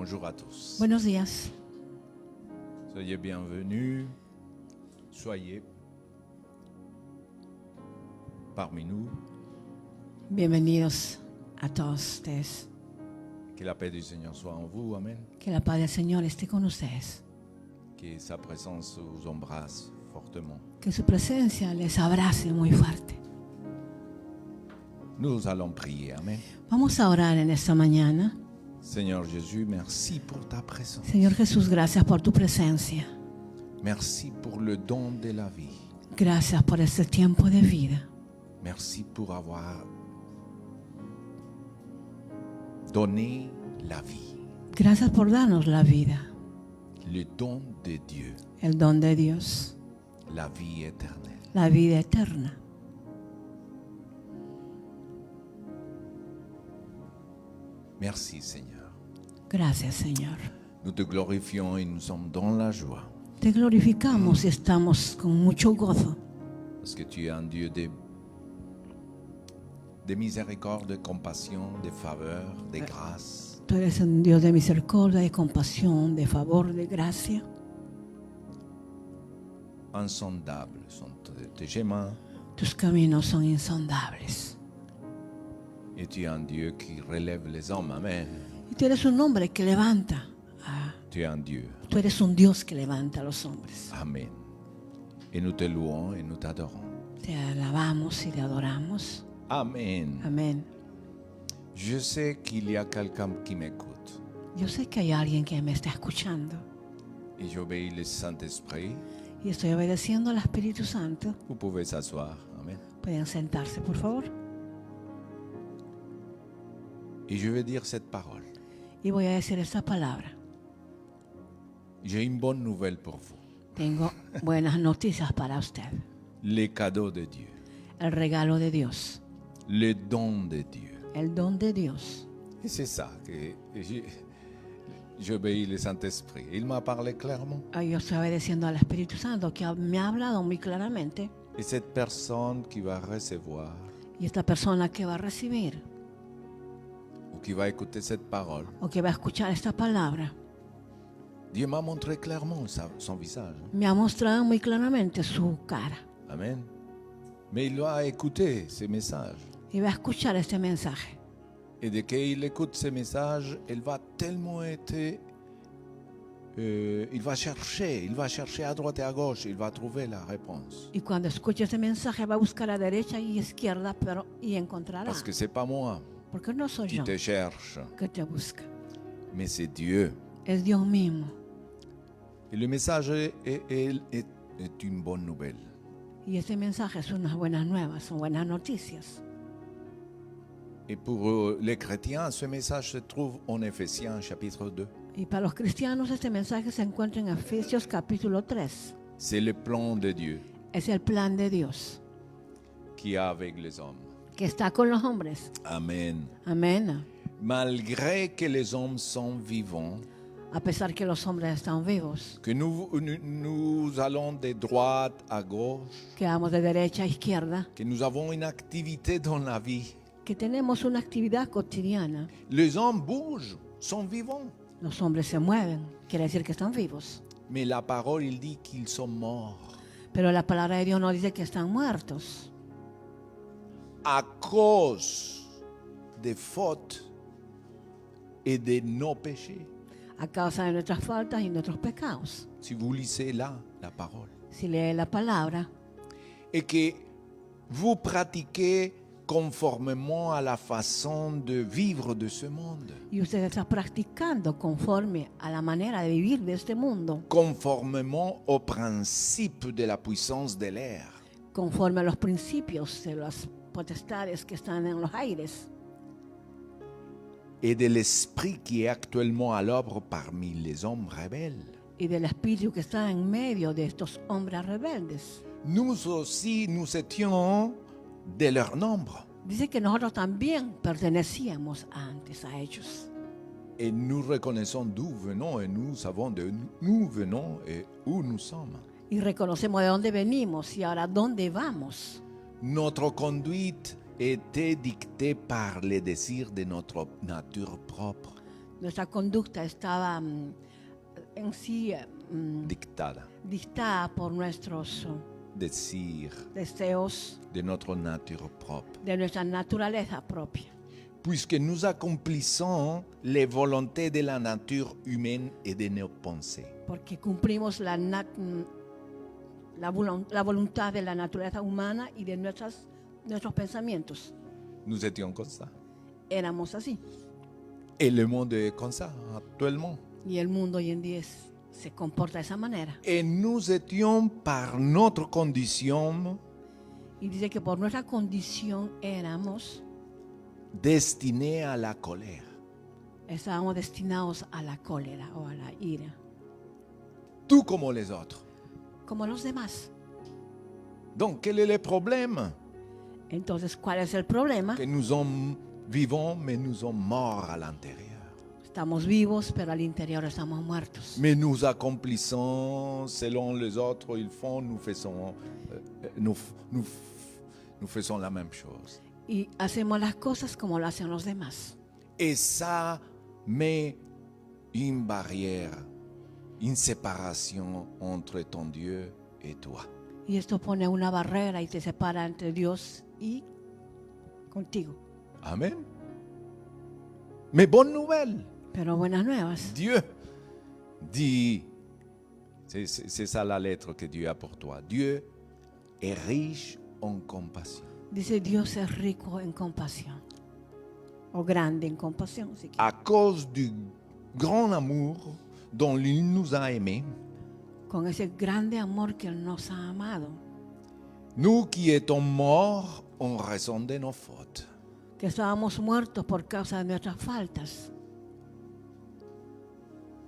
Bonjour à tous. Buenos días. Soyez bienvenus. Soyez parmi nous. Bienvenidos a todos ustedes. Que la paix du Seigneur soit en vous. Amen. Que la paz del Señor esté con ustedes. Que sa présence vous embrasse fortement. Que su presencia les abrace muy fuerte. Nous allons prier. Amen. Vamos a orar en esta mañana. Seigneur Jésus, merci pour ta présence. Señor Jesús, gracias por tu presencia. Merci pour le don de la vie. Gracias por este tiempo de vida. Merci pour avoir donné la vie. Gracias por darnos la vida, Le don de Dieu. el don de Dios, La vie éternelle. la vida eterna. Merci Seigneur. Gracias, Señor. Nous te glorifions et nous sommes dans la joie. Te glorificamos y estamos con mucho gozo. Parce que tu es un Dieu de miséricorde, de compassion, de faveur, de grâce. Tú eres un Dios de misericordia, de compasión, de favor, de gracia. Insondables sont tes chemins. Tus caminos son insondables. Et tu es un Dieu qui relève les hommes. Amen. Y tú eres un hombre que levanta. Tu es un Dieu. Tú eres un Dios que levanta a los hombres. Amen. Et nous te louons et nous t'adorons. Te alabamos y te adoramos. Amen. Amén. Je sais qu'il y a quelqu'un qui m'écoute. Yo sé que hay alguien que me está escuchando. Et j'obéis le Saint-Esprit. Y estoy obedeciendo al Espíritu Santo. Vous pouvez s'asseoir. Amen. Pueden sentarse, por favor. Et je vais dire cette parole. Y voy a decir esta palabra. J'ai une bonne nouvelle pour vous. Tengo buenas noticias para usted. Les cadeaux de Dieu. El regalo de Dios. Le don de Dieu. El don de Dios. Et c'est ça que j'obéis le Saint-Esprit. Il m'a parlé clairement. Yo estoy obedeciendo al Espíritu Santo que me ha hablado muy claramente. Et cette personne qui va recevoir Y esta persona que va a recibir ou qui va écouter cette parole, o que va a escuchar esta palabra, Dieu m'a montré clairement son visage. me ha mostrado muy claramente su cara. Amen. Mais il va écouter ces messages. Y va a escuchar este mensaje. Et dès qu'il écoute ces messages, il va tellement être... il va chercher à droite et à gauche, il va trouver la réponse. Y cuando escuche este mensaje va a buscar a derecha y izquierda, y encontrará. Parce que c'est pas moi Porque no soy qui yo te cherche, que te busca. mais c'est Dieu. Es Dios mismo. Et le message est une bonne nouvelle. Y este mensaje es unas buenas nuevas, son buenas noticias. Et pour les chrétiens, ce message se trouve en Éphésiens chapitre 2. Y para los cristianos este mensaje se encuentra en Efesios capítulo 3. C'est le plan de Dieu Es el plan de Dios qui est avec les hommes. que está con los hombres. Amen. Amén. Malgré que les hommes sont vivants, A pesar que los hombres están vivos, que nous allons de droite à gauche, que vamos de derecha a izquierda, que nous avons une activité dans la vie. que tenemos una actividad cotidiana. Les hommes bougent, sont vivants. Los hombres se mueven, quiere decir que están vivos. Mais la parole, il dit qu'ils sont morts Pero la palabra de Dios no dice que están muertos à cause des fautes et de nos péchés. a causa de nuestras faltas y nuestros pecados. Si vous lisez là la parole. Si lee la palabra Et que vous pratiquez conformément à la façon de vivre de ce monde. y usted está practicando conforme a la manera de vivir de este mundo, Conformément au principe de la puissance de l'air. conforme a los principios de las potestades que están en los aires Et de l'esprit qui est actuellement à l'œuvre parmi les hommes rebelles. y del espíritu que está en medio de estos hombres rebeldes. Nous aussi, nous étions de leur nombre. Dice que nosotros también pertenecíamos antes a ellos. Et nous reconnaissons d'où venons et nous savons de nous venons et où nous sommes. Y reconocemos de dónde venimos y ahora dónde vamos. Notre conduite était dictée par les désirs de notre nature propre. Nuestra conducta estaba en sí dictada, dictada por nuestros désirs deseos de notre nature propre. de nuestra naturaleza propia. Puisque nous accomplissons les volontés de la nature humaine et de nos pensées. Porque cumplimos la voluntad de la naturaleza humana y de nuestros pensamientos. Nous étions comme ça. Éramos así. Et le monde est comme ça actuellement. Y el mundo hoy en día se comporta de esa manera. Et nous étions par notre condition Y dice que por nuestra condición éramos, destinés à la colère. estábamos destinados a la cólera o a la ira, Tout comme les autres. como los demás. Donc, quel est le problème? Entonces, ¿cuál es el problema? Que nous vivons, mais nous sommes morts à l'intérieur. Estamos vivos, pero al interior estamos muertos. Mais nous accomplissons selon les autres, ils font, nous faisons la même chose. Y hacemos las cosas como lo hacen los demás. Et ça met une barrière, une séparation entre ton Dieu et toi. Y esto pone una barrera y te separa entre Dios y contigo. Amen. Mais bonne nouvelle, Pero buenas nuevas. Dieu dit, c'est ça la lettre que Dieu a pour toi. Dieu est riche en compassion. Dice, Dios es rico en compasión. O grande en compasión, si quieres. À cause du grand amour dont il nous a aimés, Con ese grande amor que Él nos ha amado. nous qui étions morts en raison de nos fautes, Que estábamos muertos por causa de nuestras faltas.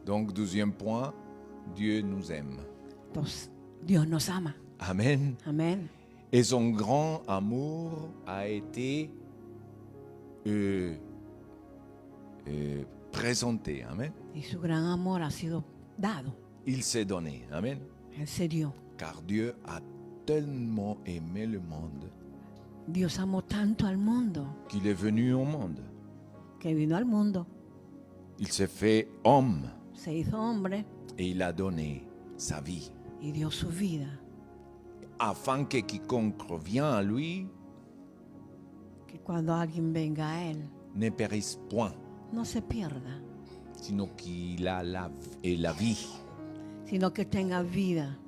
donc deuxième point, Dieu nous aime. Entonces, Dios nos ama. Amen. Amén. Et son grand amour a été présenté. Amen. Y su gran amor ha sido dado. Il s'est donné. Amen. Él se dio. Car Dieu a tellement aimé le monde Dios amó tanto al mundo qu'il est venu au monde. que vino al mundo, Il s'est fait homme se hizo hombre et il a donné sa vie y dio su vida. afin que quiconque vient à lui Que cuando alguien venga a Él, ne périsse point, no se pierda, sinon qu'il a la vie. sino que tenga vida.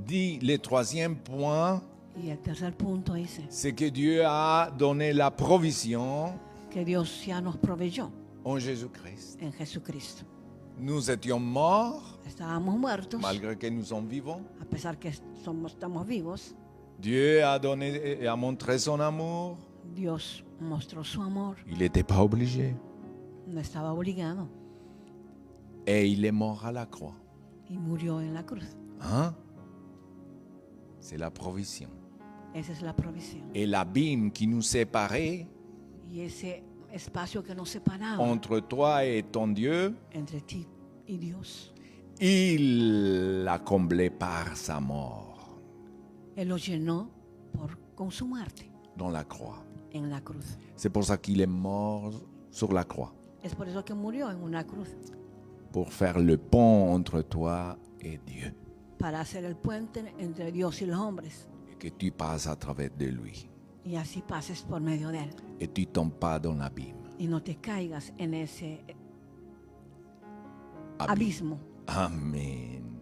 Dit le troisième point, Y el tercer punto dice c'est que Dieu a donné la provision que Dios ya nos proveyó en Jésus-Christ. en Jesucristo. Nous étions morts, Estábamos muertos, malgré que nous sommes vivants. a pesar que estamos vivos. Dieu a montré son amour. Dios mostró su amor, Il n'était pas obligé. no estaba obligado Et il est mort à la croix. y murió en la cruz. Hein? C'est la provision. Esa es la provisión. Et l'abîme qui nous séparait Y ese espacio que nos separaba entre toi et ton Dieu, entre ti y Dios, il l'a comblé par sa mort Él lo llenó con su muerte dans la croix. en la cruz. C'est pour ça qu'il est mort sur la croix, Es por eso que murió en una cruz, pour faire le pont entre toi et Dieu, para hacer el puente entre Dios y los hombres, et que tu passes à travers de lui, y así pases por medio de Él et tu tombes pas dans l'abîme. y no te caigas en ese abismo. Amen.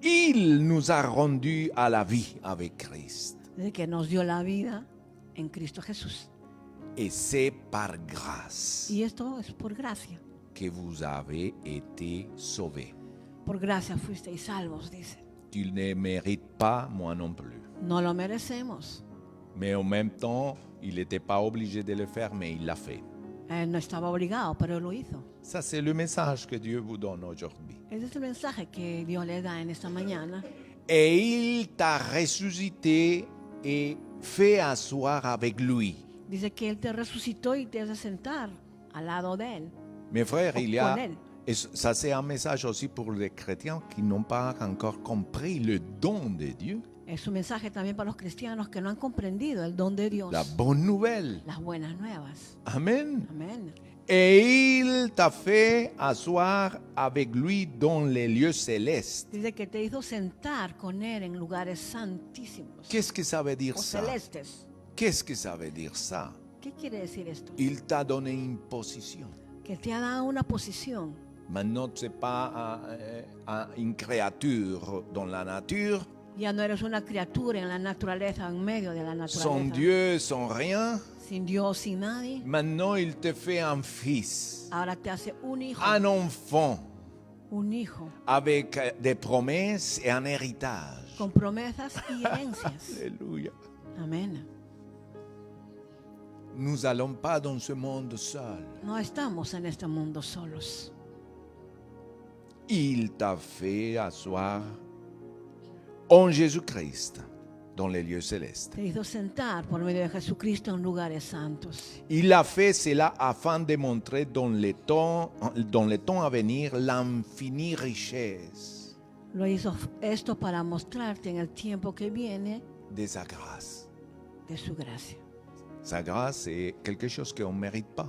Il nous a rendus à la vie avec Christ. De que nos dio la vida en Cristo Jesús. Et c'est par grâce Y esto es por gracia. que vous avez été sauvés. Por gracia fuisteis salvos, dice. Tu ne mérites pas, moi non plus. No lo merecemos. Mais en même temps, il n'était pas obligé de le faire, mais il l'a fait. Él no estaba obligado, pero Él lo hizo. Ça, c'est le message que Dieu vous donne aujourd'hui. Ese es el mensaje que Dios le da en esta mañana. Et il t'a ressuscité et fait asseoir avec lui. Dice que Él te resucitó y te hace sentar al lado de Él. Mes frères, il y Con a... Él. Et ça, c'est un message aussi pour les chrétiens qui n'ont pas encore compris le don de Dieu. Es un mensaje también para los cristianos que no han comprendido el don de Dios. La bonne nouvelle. Las buenas nuevas. Amen. Amén. Et il t'a fait asseoir avec lui dans les lieux célestes. Dice que te hizo sentar con Él en lugares santísimos Qu'est-ce que ça veut dire o ça? celestes. Qu'est-ce que ça veut dire ça? ¿Qué quiere decir esto? Il t'a donné une position. Que te ha dado una posición. Maintenant, tu n'es pas une créature dans la nature, Ya no eres una criatura en la naturaleza, en medio de la naturaleza. sans Dieu, sans rien. Sin Dios, sin nadie. Maintenant, il te fait un fils, Ahora te hace un hijo. un enfant, Un hijo. avec des promesses et un héritage. Con promesas y herencias. Alléluia. Amén. Nous n'allons pas dans ce monde seul. No estamos en este mundo solos. Il t'a fait asseoir en Jésus-Christ dans les lieux célestes. Te hizo sentar por medio de Jesucristo en lugares santos. Il a fait cela afin de montrer dans les temps à venir l'infinie richesse Lo hizo esto para mostrarte en el tiempo que viene de sa grâce. de su gracia. Sa grâce est quelque chose qu'on ne mérite pas,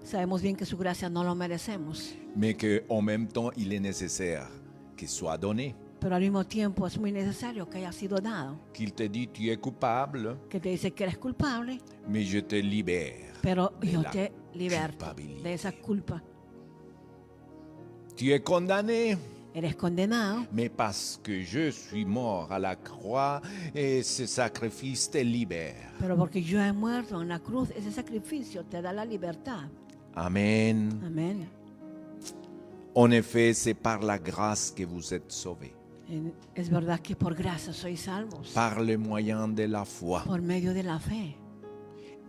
Sabemos bien que su gracia no lo merecemos, mais qu'en même temps, il est nécessaire qu'il soit donné. pero al mismo tiempo es muy necesario que haya sido dado. Qu'il te dit, tu es coupable, Que te dice que eres culpable, mais je te libère. pero de yo la te liberto culpabilité. de esa culpa. Tu es condamné, Eres condenado, mais parce que je suis mort à la croix, et ce sacrifice te libère. pero porque yo he muerto en la cruz, ese sacrificio te da la libertad. Amen. Amén. En effet, c'est par la grâce que vous êtes sauvés, Es verdad que por gracia sois salvos, par le moyen de la foi. por medio de la fe.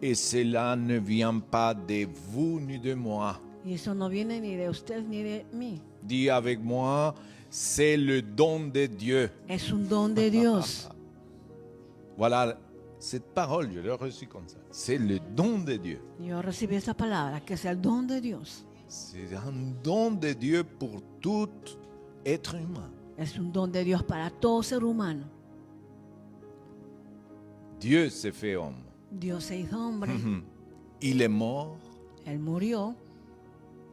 Et cela ne vient pas de vous ni de moi. Y eso no viene ni de usted ni de mí. Dis avec moi, c'est le don de Dieu. Es un don de Dios. Voilà, cette parole, je l'ai reçue comme ça. C'est le don de Dieu. Yo recibí esa palabra, que es el don de Dios. C'est un don de Dieu pour tout être humain. Es un don de Dios para todo ser humano. Dieu s'est fait homme. Dios se hizo hombre. Il est mort Él murió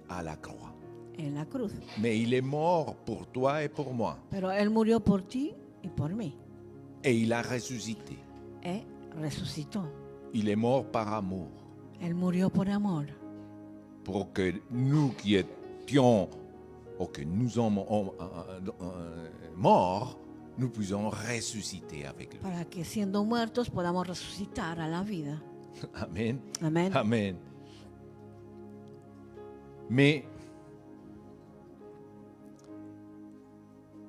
à la croix. en la cruz. Mais il est mort pour toi et pour moi. Pero Él murió por ti y por mí. Et il a ressuscité. Él resucitó. Il est mort par amour. Él murió por amor. Pour que nous qui étions, ou que nous sommes morts, nous puissions ressusciter avec lui. Para que siendo muertos podamos resucitar a la vida. Amen. Amén. Amen. Mais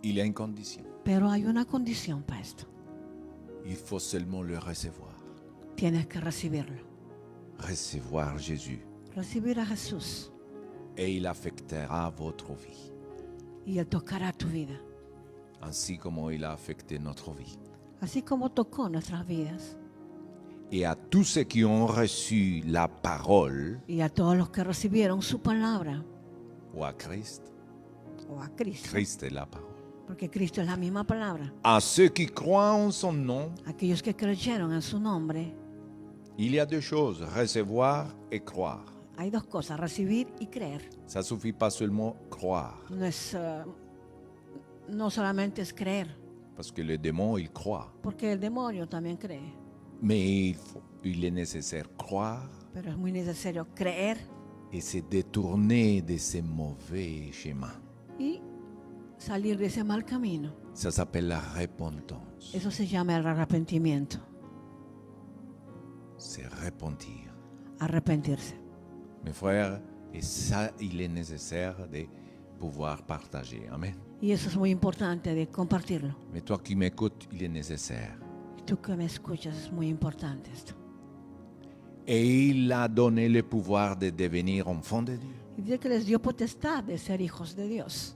il y a une condition. Pero hay una condición para esto. Il faut seulement le recevoir. Tienes que recibirlo. Recevoir Jésus. Recibir a Jesús. Et il affectera votre vie. Y Él tocará tu vida. Ainsi comme il a affecté notre vie. Así como tocó nuestras vidas. Et à tous ceux qui ont reçu la parole, Y a todos los que recibieron su palabra. ou à Christ, O a Cristo. Christ est la parole. Porque Cristo es la misma palabra. À ceux qui croient en son nom, Aquellos que creyeron en su nombre. il y a deux choses, recevoir et croire. Hay dos cosas, recibir y creer. Ça ne suffit pas seulement croire, No solamente es creer, parce que le démon, il croit. porque el demonio también cree. Mais il est nécessaire croire Pero es muy necesario creer et se détourner de ces mauvais schémas. y salir de ese mal camino. Ça s'appelle la repentance. Eso se llama el arrepentimiento. C'est repentir. Arrepentirse. Mes frères, et ça, il est nécessaire de pouvoir partager. Amen. Y eso es muy importante de compartirlo. Mais toi qui m'écoutes, il est nécessaire. Y tú que me escuchas, es muy importante esto. Et il a donné le pouvoir de devenir enfant de Dieu. Y dice que les dio potestad de ser hijos de Dios.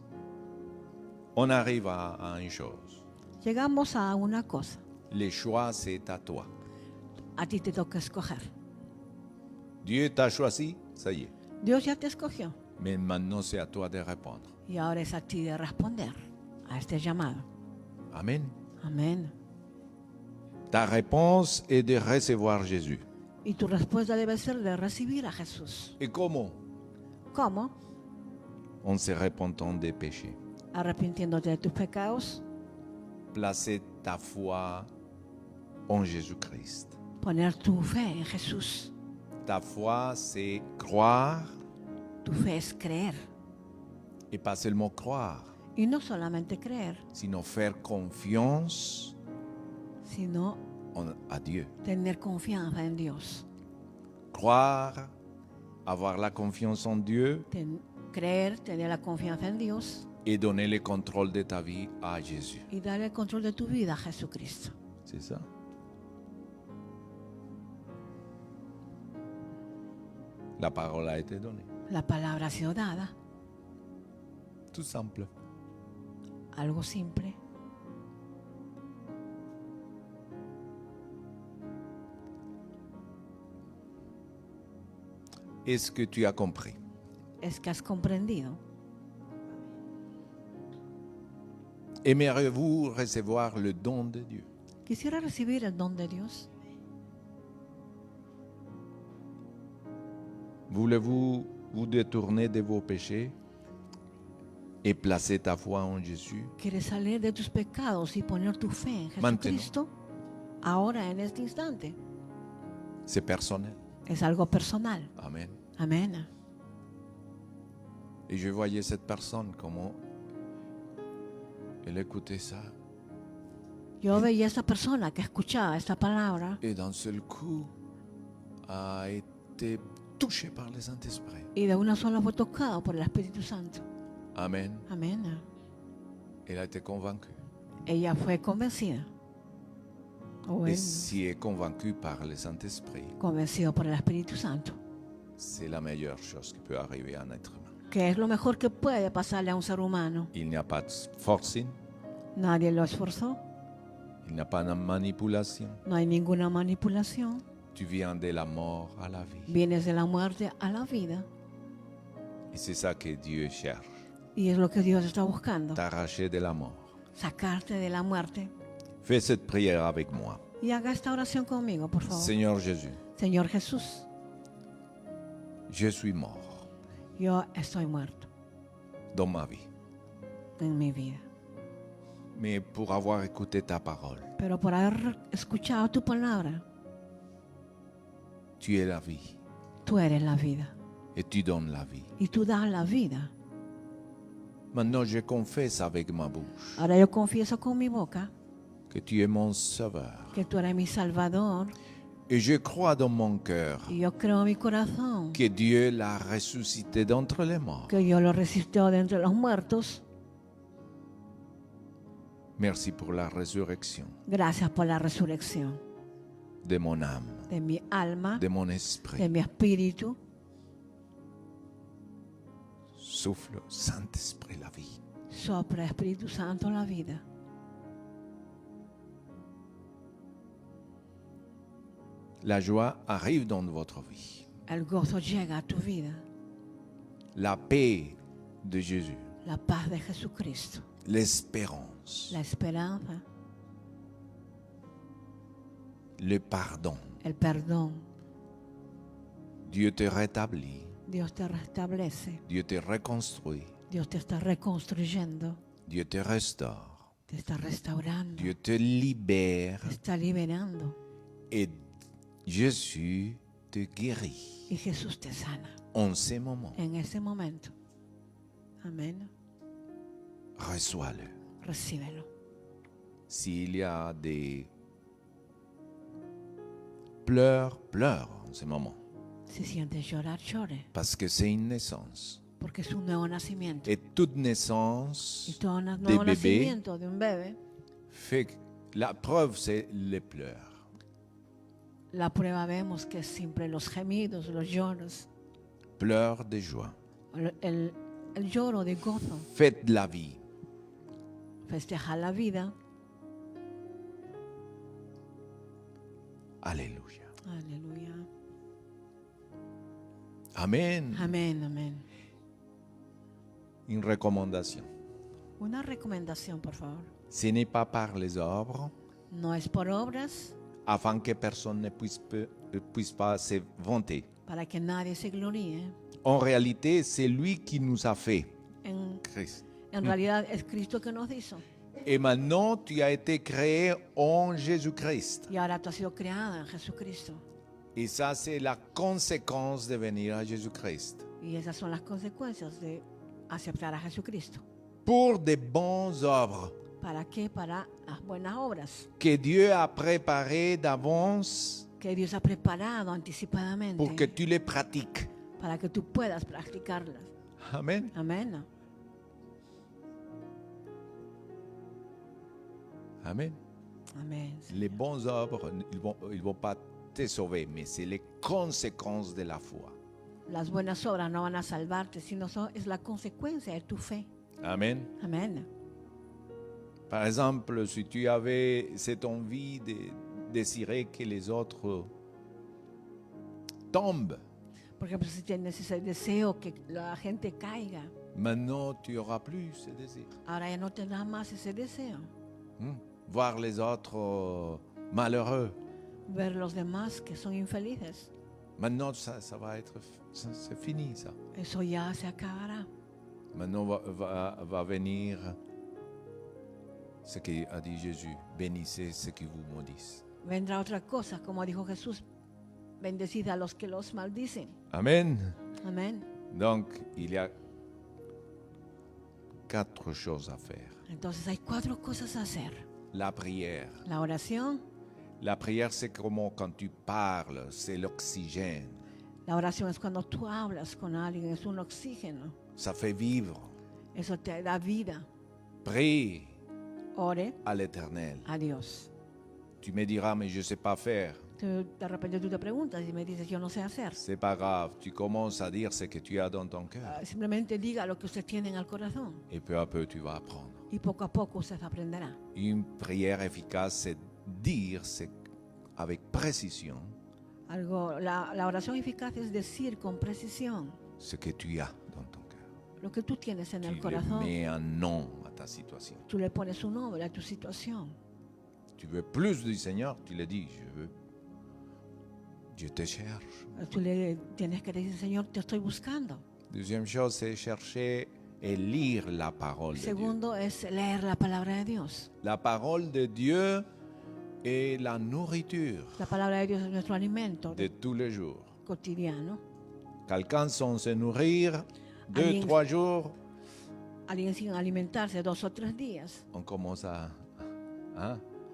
On arrive à une chose. Llegamos a una cosa. Le choix, c'est à toi. A ti te toca escoger. Dieu t'a choisi, ça y est. Dios ya te escogió. Mais maintenant, c'est à toi de répondre. Y ahora es a ti de responder a este llamado. Amen. Amén. Ta réponse est de recevoir Jésus. Y tu respuesta debe ser de recibir a Jesús. Et comment? ¿Cómo? En se repentant des péchés. Arrepintiéndote de tus pecados, Placer ta foi en Jésus-Christ. poner tu fe en Jesús. Ta foi, c'est croire Tu fe es creer. et pas seulement croire, Y no solamente creer, sinon faire confiance sino à Dieu. tener confianza en Dios. Croire, avoir la confiance en Dieu Creer, tener la confianza en Dios et donner le contrôle de ta vie à Jésus. y dar el control de tu vida a Jesucristo. C'est ça. La parole a été donnée. La palabra ha sido dada, Tout simple. algo simple. Est-ce que tu as compris? Es que has comprendido. Aimeriez-vous recevoir le don de Dieu? Quisiera recibir el don de Dios. Voulez-vous vous détourner de vos péchés et placer ta foi en Jésus? ¿Quieres salir de tus pecados y poner tu fe en Jesucristo? Ahora, en este instante. C'est personnel. Es algo personal. Amen. Amén. Et je voyais cette personne, comment elle écoutait ça. Yo veía a esta persona que escuchaba esta palabra Et d'un seul coup, a été touchée par le Saint-Esprit. y de una sola fue tocado por el Espíritu Santo. Amen. Amén. Elle a été convaincue. Ella fue convencida. O Et él, si est convaincue par le Saint-Esprit, convencido por el Espíritu Santo. c'est la meilleure chose qui peut arriver à un être humain. Que es lo mejor que puede pasarle a un ser humano. Il n'y a pas de forcing, Nadie lo esforzó. il n'y a pas de manipulation. No hay ninguna manipulación. Tu viens de la mort à la vie. Vienes de la muerte a la vida. Et c'est ça que Dieu cherche. Y es lo que Dios está buscando. T'arracher de la mort. Sacarte de la muerte. Fais cette prière avec moi. Y haga esta oración conmigo, por favor. Seigneur Jésus, Señor Jesús, je suis mort yo estoy muerto dans ma vie. en mi vida. Mais pour avoir écouté ta parole, Pero por haber escuchado tu palabra, tu es la vie tú eres la vida. et tu donnes la vie. Y tú das la vida. Maintenant, je confesse avec ma bouche Ahora yo confieso con mi boca que tu es mon sauveur. que tú eres mi Salvador. Et je crois dans mon cœur Y yo creo en mi corazón que Dieu l'a ressuscité d'entre les morts. que Dios lo resucitó de entre los muertos. Merci pour la résurrection Gracias por la resurrección de mon âme, de mi alma, de mon de esprit. mi espíritu. Souffle, Saint-Esprit, la vie. Sopla, Espíritu Santo, la vida. La joie arrive dans votre vie. El gozo llega a tu vida. La paix de Jésus, La paz de Jesucristo. l'espérance, La esperanza. le pardon. El perdón. Dieu te rétablit, Dios te restablece. Dieu te reconstruit, Dios te está reconstruyendo. Dieu te restaure, Te está restaurando. Dieu te libère Te está liberando. et Jésus te guérit Y Jesús te sana en ces moments. en ese momento. Amén. Reçois-le. Recíbelo. S'il y a des pleurs, pleure en ce moment. Si sientes llorar, llore. Parce que c'est une naissance. Porque es un nuevo nacimiento. Et toute Y naissance todo nuevo de bébé nacimiento de un bebé, fait que la preuve, c'est les pleurs. la prueba vemos que es siempre los gemidos, los lloros, Pleurs de joie. el lloro de gozo. Faites la vie. Festeja la vida. Alléluia. Aleluya. Amen. Amén, amén. Une recommandation. Una recomendación, por favor. Ce n'est pas par les œuvres, No es por obras afin que personne ne puisse pas se vanter. para que nadie se gloríe. En réalité, c'est lui qui nous a fait, En, Christ. en realidad es Cristo que nos hizo. Et maintenant, tu as été créé en Jésus-Christ. Y ahora tú has sido creada en Jesucristo. Et ça, c'est la conséquence de venir à Jésus-Christ. Y esas son las consecuencias de aceptar a Jesucristo. Pour des bonnes œuvres ¿Para qué? Para las buenas obras que Dieu a préparées d'avance que Dios ha preparado anticipadamente pour que tu les pratiques. para que tú puedas practicarlas. Amen. Amén. Amen. Amén. Les bonnes œuvres, ils vont pas te sauver, mais c'est les conséquences de la foi. Las buenas obras no van a salvarte, sino es la consecuencia de tu fe. Amen. Amén. Par exemple, si tu avais cette envie de désirer que les autres tombent, Por ejemplo, si tienes ese deseo que la gente caiga, maintenant tu n'auras plus ce désir. ahora ya no tendrás más ese deseo. Voir les autres malheureux. Ver los demás que son infelices. Maintenant, ça va être, c'est fini ça. Eso ya se acabará. Maintenant va venir ce qu'a dit Jésus. Bénissez ceux qui vous maudissent. Vendrá otra cosa, como dijo Jesús, bendecid a los que los maldicen. Amen. Amén. Donc, il y a 4 choses à faire. Entonces hay 4 cosas a hacer. La prière. La oración. La prière, c'est comment quand tu parles, c'est l'oxygène. La oración es cuando tú hablas con alguien, es un oxígeno. Ça fait vivre. Eso te da vida. Prie Ore à l'Éternel. a Dios. Tu me diras, mais je ne sais pas faire. De repente tú te preguntas y me dices, yo no sé hacer. C'est pas grave. Tu commences à dire ce que tu as dans ton cœur. Simplemente diga lo que usted tiene en el corazón. Et peu à peu, tu vas apprendre. Y poco a poco usted aprenderá. Une prière efficace, c'est dire avec précision La oración eficaz es decir con precisión ce que tu as dans ton cœur. lo que tú tienes en el Tu corazón. mets un nom à ta situation. Tú le pones un nombre a tu situación. Tu veux plus du Seigneur, tu le dis, je veux. Dieu te cherche. Tú le tienes que decir, Señor, te estoy buscando. Deuxième chose, c'est chercher et lire la parole de Dieu. Segundo es leer la palabra de Dios. La parole de Dieu est la nourriture La palabra de Dios es nuestro alimento de tous les jours. cotidiano. Quelqu'un sans se nourrir, 2, Alguien- 3 jours, Alguien sin alimentarse 2 o 3 días, on commence à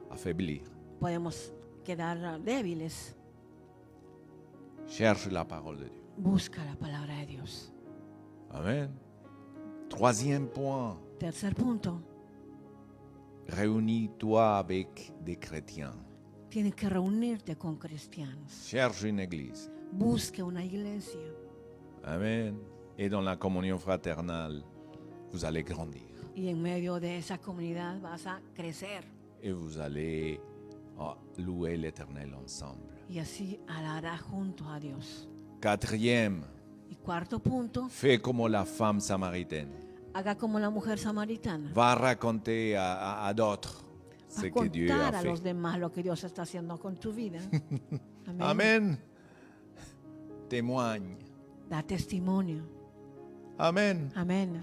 affaiblir. podemos quedar débiles. Cherche la parole de Dieu. Busca la palabra de Dios. Amen. Troisième point, Tercer punto, réunis-toi avec des chrétiens. tienes que reunirte con cristianos. Cherche une église. Busque una iglesia. Amen. Et dans la communion fraternelle, vous allez grandir. Y en medio de esa comunidad vas a crecer. Et vous allez louer l'Éternel ensemble. Y así alabarás junto a Dios. Quatrième, Y cuarto punto, fais comme la femme samaritaine. haga como la mujer samaritana. Va raconter à d'autres Va ce a que Dieu a contar a los fait. demás lo que Dios está haciendo con tu vida. Amén. Amen. Témoigne. Da testimonio. Amen. Amén.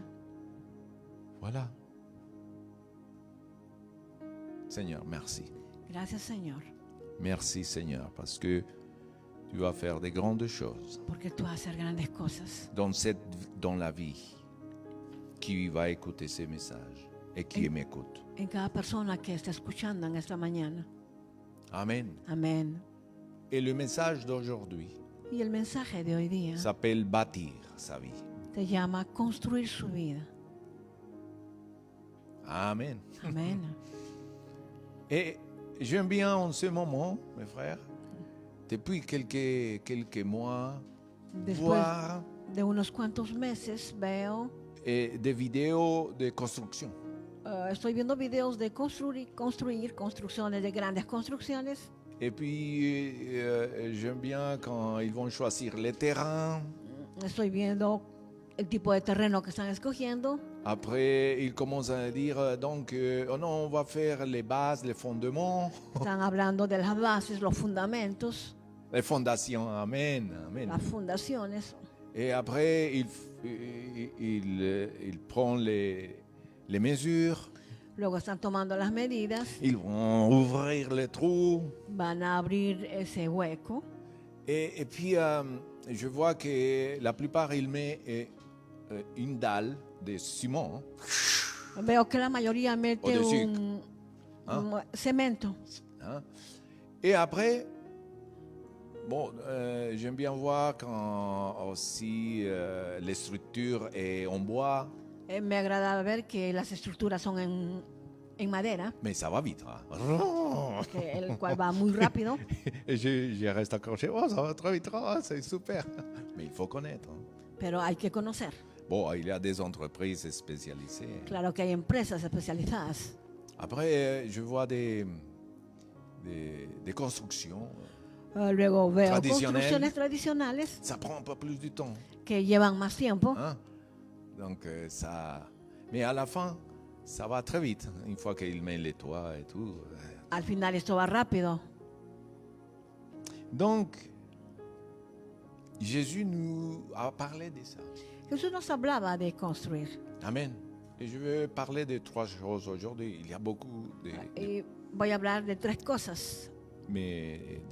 Voilà. Seigneur, merci. Gracias, Señor, Merci, Seigneur, parce que tu vas faire des grandes choses porque tú vas a hacer grandes cosas dans la vie qui va écouter ces messages et qui m'écoute. en cada persona que está escuchando en esta mañana. Amen. Amén. Et le message d'aujourd'hui Y el mensaje de hoy día s'appelle bâtir sa vie. se llama construir su vida. Amen. Amén. Et j'aime bien en ce moment, mes frères, depuis quelques mois, Después voir de unos cuantos meses veo, des vidéos de construction. estoy viendo videos de construir construcciones, de grandes construcciones. Et puis, j'aime bien quand ils vont choisir les terrains. Estoy viendo el tipo de terreno que están escogiendo. Après, ils commencent à dire, donc, oh non, on va faire les bases, les fondements. Están hablando de las bases, los fundamentos. Les fondations, amen, amen. las fundaciones. Et après, il prend les mesures, Luego están tomando las medidas, ils vont ouvrir les trous. van a abrir ese hueco. Et puis, je vois que la plupart, ils mettent une dalle de ciment. Veo que la mayoría mete O de un ¿Ah? cemento. Hein. Et après, bon, j'aime bien voir quand aussi les structures est en bois, Me agrada ver que las estructuras son en madera, mais ça va vite. Hein. el cual va muy rápido. Et je reste accroché. Oh, ça va trop vite, oh, c'est super. Mais il faut connaître. Hein. Pero hay que conocer. Bon, il y a des entreprises spécialisées. Claro que hay empresas especializadas. Après, je vois des constructions. Luego veo Tradicional. construcciones tradicionales Ça prend un peu plus du temps. que llevan más tiempo. Hein? Donc, ça. Mais à la fin, ça va très vite. Une fois qu'il met les toits et tout. Al final esto va rápido. Donc, Jésus nous a parlé de ça. Jesús nos hablaba de construir. Amen. Et je vais parler de 3 choses aujourd'hui. Il y a beaucoup Y voy a hablar de 3 cosas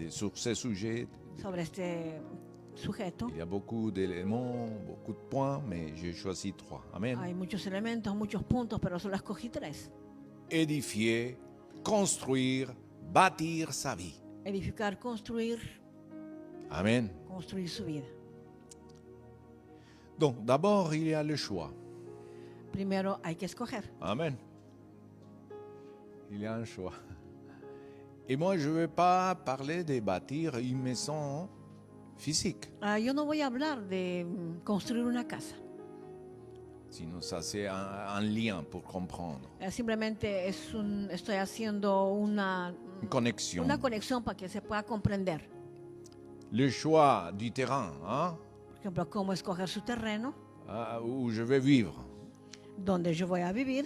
sur ce sujet. sobre este sujeto. Il y a beaucoup d'éléments, beaucoup de points, mais j'ai choisi 3. Amen. Hay muchos elementos, muchos puntos, pero solo escogí 3. Édifier, construire, bâtir sa vie. Edificar, construir, Amen. construir su vida. Donc, d'abord, il y a le choix. Primero hay que escoger. Amen. Il y a un choix. Et moi, je ne veux pas parler de bâtir une maison physique. Yo no voy a hablar de construir una casa. Sinon, ça, c'est un lien pour comprendre. Simplemente estoy haciendo una Connexion. conexión para que se pueda comprender. Le choix du terrain, hein, Por ejemplo, cómo escoger su terreno, où je vais vivre. donde yo voy a vivir.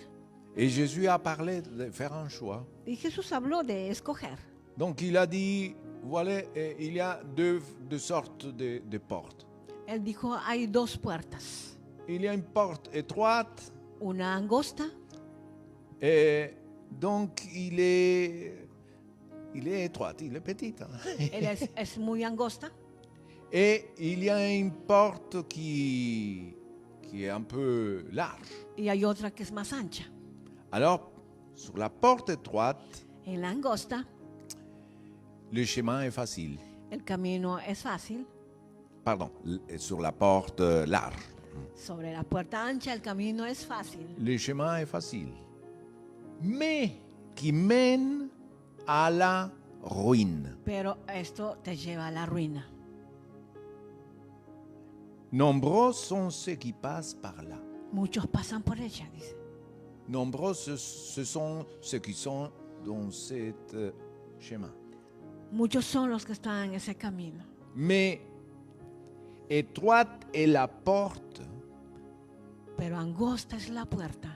Et Jésus a parlé de faire un choix. Y Jesús habló de escoger. Donc, il a dit, voilà, il y a deux sortes de portes. Él dijo, hay 2 puertas. Il y a une porte étroite, Una angosta, et donc il est étroit, il est petit. Hein. él es muy angosta. Et il y a une porte qui est un peu large. Y hay otra que es más ancha. Alors, sur la porte étroite, En la angosta, le chemin est facile. el camino es fácil. Pardon, sur la porte large. Sobre la puerta ancha, el camino es fácil. Le chemin est facile. Mais qui mène à la ruine. Pero esto te lleva a la ruina. Nombreux sont ceux qui passent par là. Muchos pasan por ella, dice. Nombreux, ce sont ceux qui sont dans ce chemin. Muchos son los que están en ese camino. Mais étroite est la porte Pero angosta es la puerta.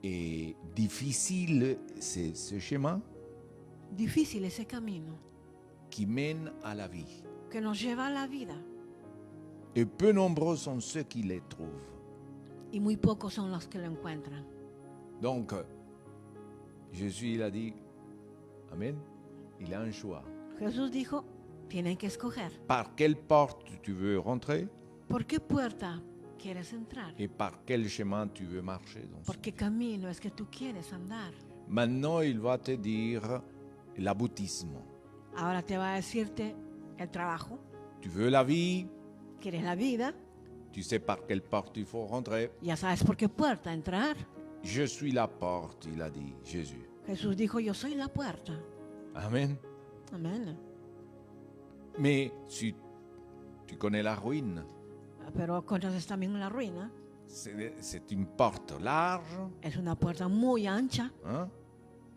et difficile c'est ce chemin Difícil ese camino qui mène à la vie. que nos lleva a la vida. Et peu nombreux sont ceux qui les trouvent. Y muy pocos son los que lo encuentran. Donc, Jésus, il a dit, Amen, il a un choix. Jesús dijo, tienen que escoger. Par quelle porte tu veux rentrer ¿Por qué puerta quieres entrar? et par quel chemin tu veux marcher. ¿Por qué camino es que tú quieres andar? Maintenant, il va te dire l'aboutissement. Ahora te va a decirte el trabajo. Tu veux la vie, ¿Quieres la vida? tu sais par quelle porte il faut rentrer. Ya sabes por qué puerta entrar. Je suis la porte, il a dit, Jésus. Jesús dijo, yo soy la puerta. Amen. Amén. Mais si tu connais la ruine, Pero conoces también la ruina. c'est une porte large, Es una puerta muy ancha. hein,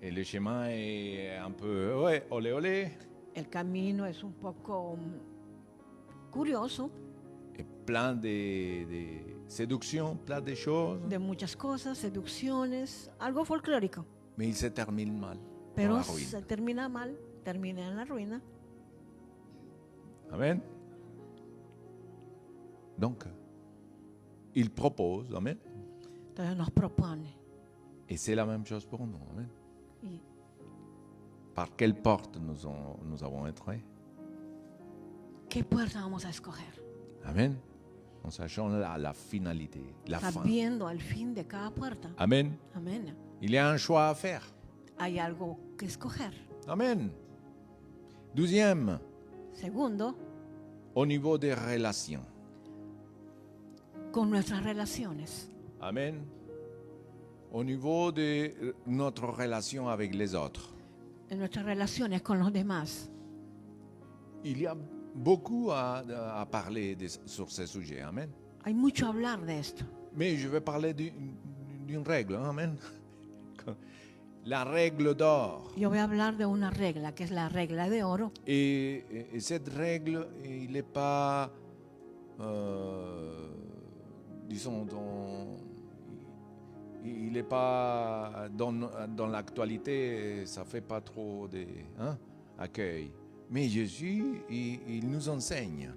et le chemin est un peu, ouais, olé olé, El camino es un poco curioso, et plein de séduction, plein de choses, de muchas cosas, seducciones, algo folclórico. mais il se termine mal. Dans Pero la ruine. se termina mal, termina en la ruina. Amen. Donc, il propose, amen. Entonces nos propone. Et c'est la même chose pour nous, amen. ¿Y Par quelle porte nous avons entré? qué puerta vamos a escoger? Amen. En sachant la finalité, la fin. Sabiendo el fin de cada puerta. Amen. Amén. Il y a un choix à faire. Hay algo que escoger. Amen. 12e, Segundo, au niveau des relations. con nuestras relaciones. Amen. Au niveau de notre relation avec les autres. En nuestras relaciones con los demás. Il y a beaucoup à parler sur ces sujets. Amen. Hay mucho a hablar de esto. Mais je vais parler d'une règle. Amen. La règle d'or. Yo voy a hablar de una regla, que es la regla de oro. Et cette règle, il n'est pas, disons, il n'est pas dans l'actualité, ça fait pas trop d'accueil. Mais Jésus, il nous enseigne.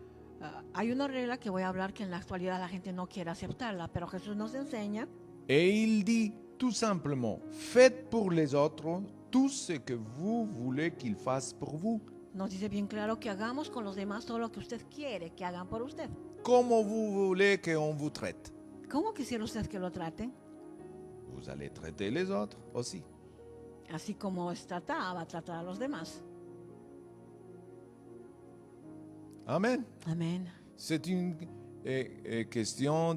Hay una regla que voy a hablar que en la actualidad la gente no quiere aceptarla, pero Jesús nos enseña Et il dit tout simplement, faites pour les autres tout ce que vous voulez qu'ils fassent pour vous. nos dice bien claro que hagamos con los demás todo lo que usted quiere que hagan por usted. Comment vous voulez qu'on vous traite. ¿Cómo quisiera usted que lo traten? Vous allez traiter les autres aussi. Así como es tratada, va a tratar a los demás. Amen. Amén. C'est une question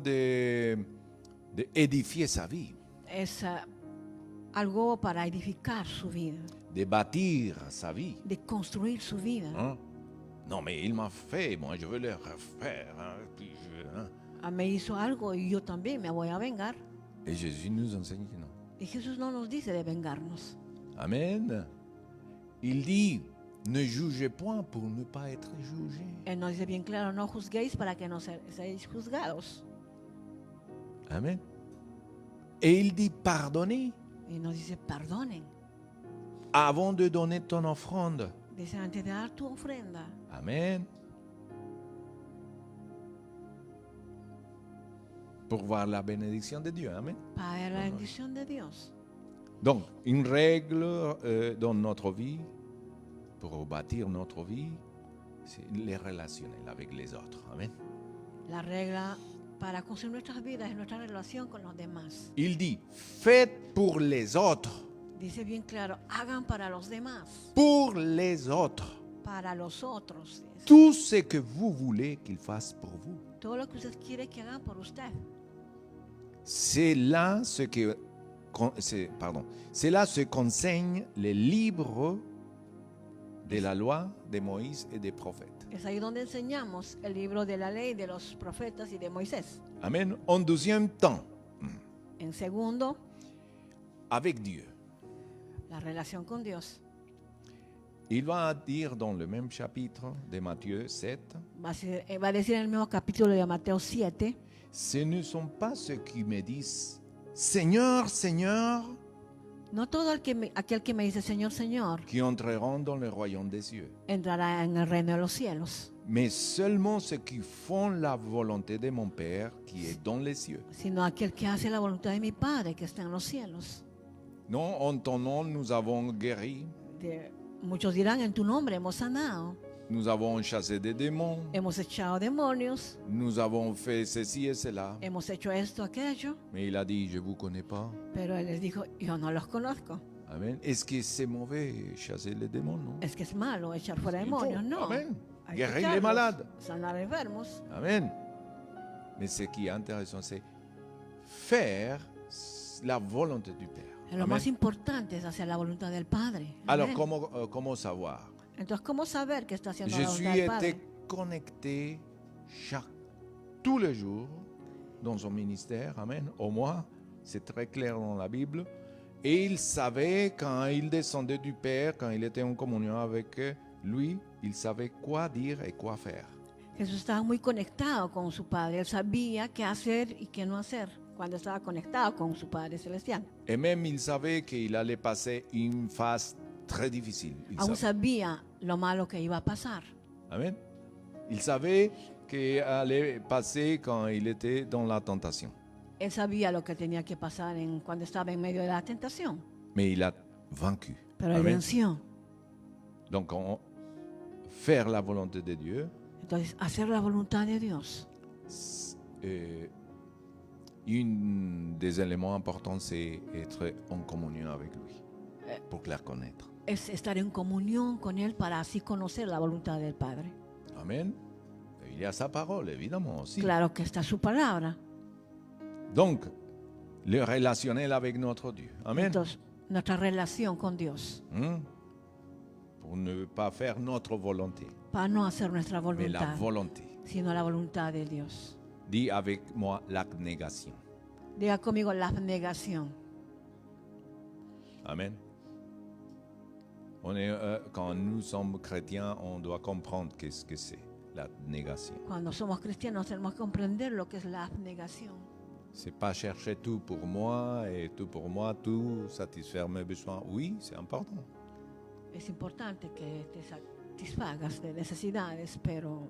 d'édifier sa vie, Es algo para edificar su vida, de bâtir sa vie. de construir su vida. Hein? Non, mais il m'a fait, moi je veux le refaire. Puis Me hizo algo y yo también me voy a vengar. Et Jésus nous enseigne que non. Y Jesús no nos dice de vengarnos. Amen. Il dit, ne jugez point pour ne pas être jugé. Él nos dice bien claro, no juzguéis para que no seáis juzgados. Amen. Et il dit, pardonnez Y nos dice, perdonen. avant de donner ton offrande. Dice, antes de dar tu ofrenda. Amen. Pour voir la bénédiction de Dieu. Amen. Para ver la bendición de Dios. Donc, une règle dans notre vie, pour bâtir notre vie, c'est les relationnels avec les autres. Amen. La regla para construir nuestras vidas es nuestra relación con los demás. Il dit, faites pour les autres. Dice bien claro, hagan para los demás, Pour les autres. para los otros. Dice. Tout ce que vous voulez qu'ils fassent pour vous. Todo lo que usted quiere que hagan por usted. C'est là ce qu'enseignent les livres de la loi de Moïse et des prophètes. Es ahí donde enseñamos el libro de la ley de los profetas y de Moisés. Amen. En deuxième temps, En segundo, avec Dieu. la relación con Dios. Il va dire dans le même chapitre de Matthieu 7, Va a decir en el mismo capítulo de Mateo 7, ce ne sont pas ceux qui me disent Seigneur, Seigneur, no todo aquel que me dice Señor, Señor, qui entreront dans le royaume des cieux, entrará en el reino de los cielos, mais seulement ceux qui font la volonté de mon Père qui est dans les cieux. sino aquel que hace la voluntad de mi Padre que está en los cielos. Non, en ton nom, nous avons guéri, Muchos dirán, en tu nombre hemos sanado, nous avons chassé des démons, hemos echado demonios, nous avons fait ceci et cela. hemos hecho esto, aquello, Mais il a dit, je ne vous connais pas. pero Él les dijo, yo no los conozco. Amen. Est-ce que c'est mauvais chasser les démons? Non. Es que es malo echar fuera Il faut. demonios, no. Amen. Hay que Guérir les echarlos, malades. sanar enfermos. Amen. Mais ce qui est intéressant, c'est faire la volonté du Père. Lo Amen. más importante es hacer la voluntad del Padre. Alors, Amén. comment savoir? Entonces, ¿cómo saber que está haciendo Je la suis voluntad del Padre? été connecté tous les jours dans son ministère. Amen. Au moins, c'est très clair dans la Bible. Et il savait quand il descendait du Père, quand il était en communion avec lui, il savait quoi dire et quoi faire. Jesús estaba muy conectado con su Padre. Él sabía qué hacer y qué no hacer cuando estaba conectado con su Padre Celestial. Et même il savait qu'il allait passer une phase très difficile. Il Aún savait. sabía lo malo que iba a pasar. Amen. Il savait ce qui allait passer quand il était dans la tentation. Él sabía lo que tenía que pasar cuando estaba en medio de la tentación, Mais il a vaincu. pero él Amen. venció. Donc, faire la volonté de Dieu, Entonces, hacer la voluntad de Dios, un des éléments importants, c'est être en communion avec lui pour la connaître. es estar en comunión con Él para así conocer la voluntad del Padre. Amen. Il y a sa parole, évidemment aussi. Claro que está su palabra. Donc, le relationnel avec notre Dieu. Amen. Entonces, nuestra relación con Dios, Pour ne pas faire notre volonté, para no hacer nuestra mais la voluntad, volonté. sino la voluntad de Dios. Dis avec moi l'abnégation. Diga conmigo la abnegación. Amen. Quand nous sommes chrétiens, on doit comprendre qu'est-ce que c'est l'abnégation. Cuando somos cristianos tenemos que comprender lo que es la abnegación. C'est pas chercher tout pour moi et tout pour moi, tout satisfaire mes besoins. Oui, c'est important. Es importante que te satisfagas de necesidades, pero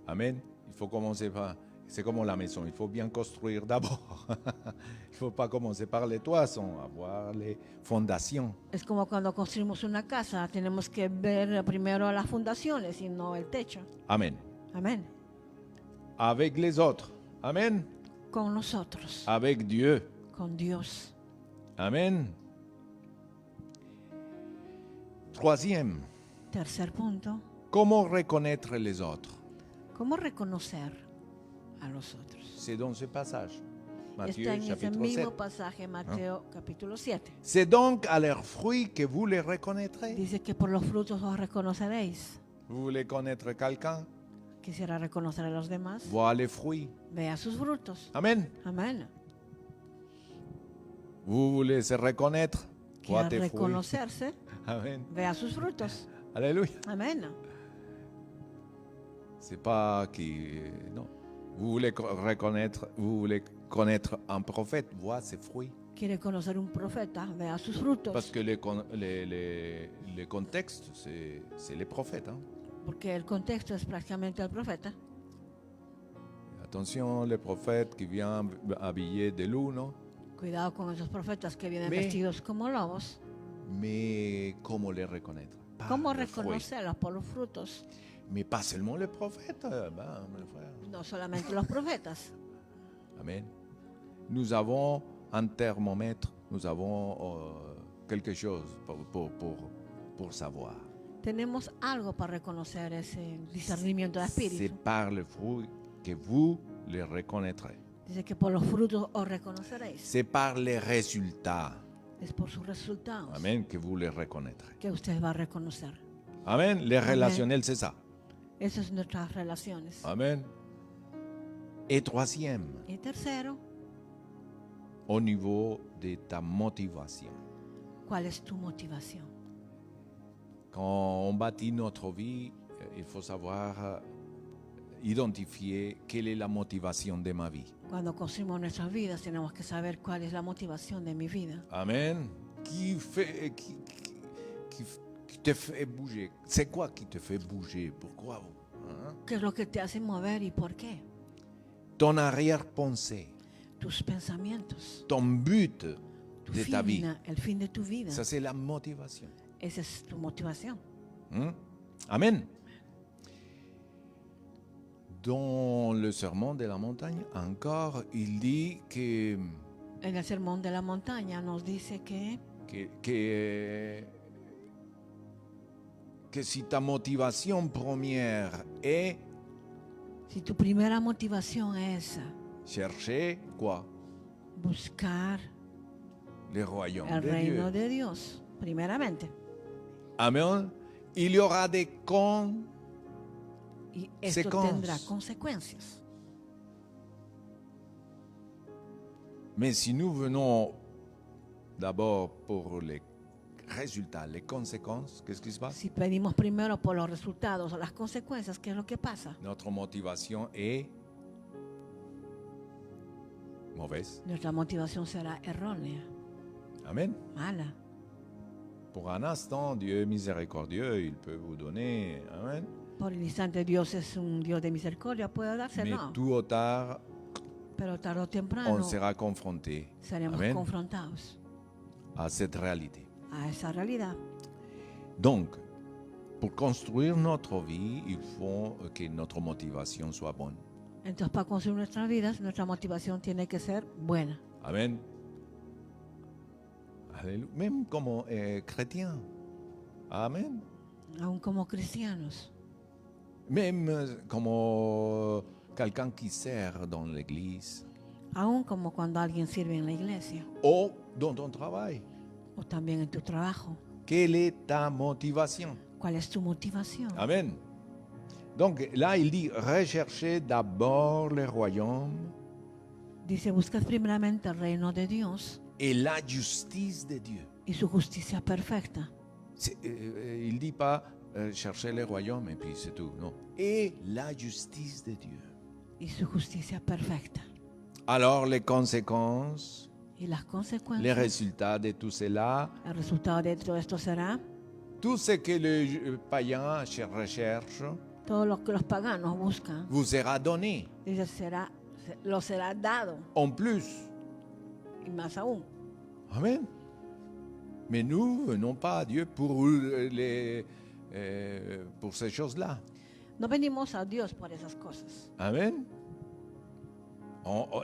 Amen. Il faut commencer par... C'est comme la maison, il faut bien construire d'abord. Il ne faut pas commencer par les toits sans avoir les fondations. es como cuando construimos una casa, tenemos que ver primero las fundaciones y no el techo. Amen. Amén. Avec les autres. Amen. Con nosotros, Avec Dieu. con Dios. Amen. Troisième, Tercer punto, comment reconnaître les autres? ¿cómo reconocer a los otros? C'est dans ce passage. Matthieu Está en ese chapitre mismo 7. pasaje, Mateo capítulo 7. C'est donc à leurs fruits que vous les reconnaîtrez. Dice que por los frutos os reconoceréis. Vous voulez connaître quelqu'un? Quisiera reconocer a los demás. Vois les fruits. Vea sus frutos. Amen. Amén. Vous voulez se reconnaître? Vois Quiera tes fruits. reconocerse. Amen. Vea sus frutos. Alléluia. Amén. C'est pas qui... Non. Vous voulez reconnaître, vous voulez connaître un prophète? Vois ses fruits. Quiere conocer un profeta. Vea sus frutos. Parce que les contextes, c'est les prophètes. Hein. Porque el contexto es prácticamente el profeta. Attention, les prophètes qui viennent habillés de loup, non? Cuidado con esos profetas que vienen Ve. vestidos como lobos. Mais comment les reconnaître? Par ¿Cómo les fruits. reconocerlos? Por los frutos. Mais pas seulement les prophètes, mes frères. No solamente los profetas. Amen. Nous avons un thermomètre, nous avons quelque chose pour savoir. Tenemos algo para reconocer ese discernimiento de C'est espíritu. par le fruit que vous les reconnaîtrez. Dice que por los frutos os reconoceréis. C'est par les résultats, Es por sus resultados amen, que vous les reconnaîtrez. que usted va a reconocer. Amen. Les relationnels, c'est ça. Esas son nuestras relaciones. Amen. Et troisième, Y tercero, au niveau de ta motivation. ¿cuál es tu motivación? Quand on bâtit notre vie, il faut savoir identifier quelle est la motivation de ma vie. Cuando construimos nuestras vidas tenemos que saber cuál es la motivación de mi vida. Amen. Qui te fait bouger? C'est quoi qui te fait bouger? Pourquoi? Hein? ¿Qué es lo que te hace mover y por qué? Ton arrière-pensée, Tus pensamientos, ton but tu de ta vie. el fin de tu vida. Ça, c'est la motivation. Esa es tu motivación. Amen. Dans le sermon de la montagne, encore, il dit que En el sermón de la montaña nos dice que si ta motivation première est si tu primera motivación es chercher quoi? buscar Le royaume el de reino Dieu. de Dios, primeramente. Amen. Il y aura des Y esto Secuencias. tendrá consecuencias. Mais si nous venons d'abord pour les résultats, les conséquences, qu'est-ce qui se passe? Si pedimos primero por los resultados o las consecuencias, ¿qué es lo que pasa? Notre motivation est mauvaise. Nuestra motivación será errónea, Amen. mala. Pour un instant, Dieu est miséricordieux, il peut vous donner, amen, Por el instante Dios es un Dios de misericordia, puede mais dárselo, tôt ou tard, pero tarde o on temprano sera confronté seremos Amen. confrontados À cette réalité. a esa realidad. Donc, pour construire notre vie, il faut que notre motivation soit bonne. Entonces, para construir nuestras vidas, nuestra motivación tiene que ser buena. Amen. Alléluia. Même comme chrétien. Amen. Aún como cristianos, Même comme quelqu'un qui sert dans l'église aún como cuando alguien sirve en la iglesia ou dans ton travail. o también en tu trabajo. Quelle est ta motivation? ¿Cuál es tu motivación? Amen. Donc là, il dit, recherchez d'abord le royaume Dice, buscad primeramente el reino de Dios et la justice de Dieu. y su justicia perfecta. Il ne dit pas chercher le royaume et puis c'est tout. Non. Et la justice de Dieu. Y su justicia perfecta. Alors les conséquences, Y las les consecuencias, résultats de tout cela, el resultado de todo esto será tout ce que le païen recherche, todo lo que los paganos buscan. vous sera donné. Dice, lo será dado En plus. y más aún. Amen. Mais nous venons pas à Dieu pour ces choses-là. No venimos a Dios por esas cosas. Amen.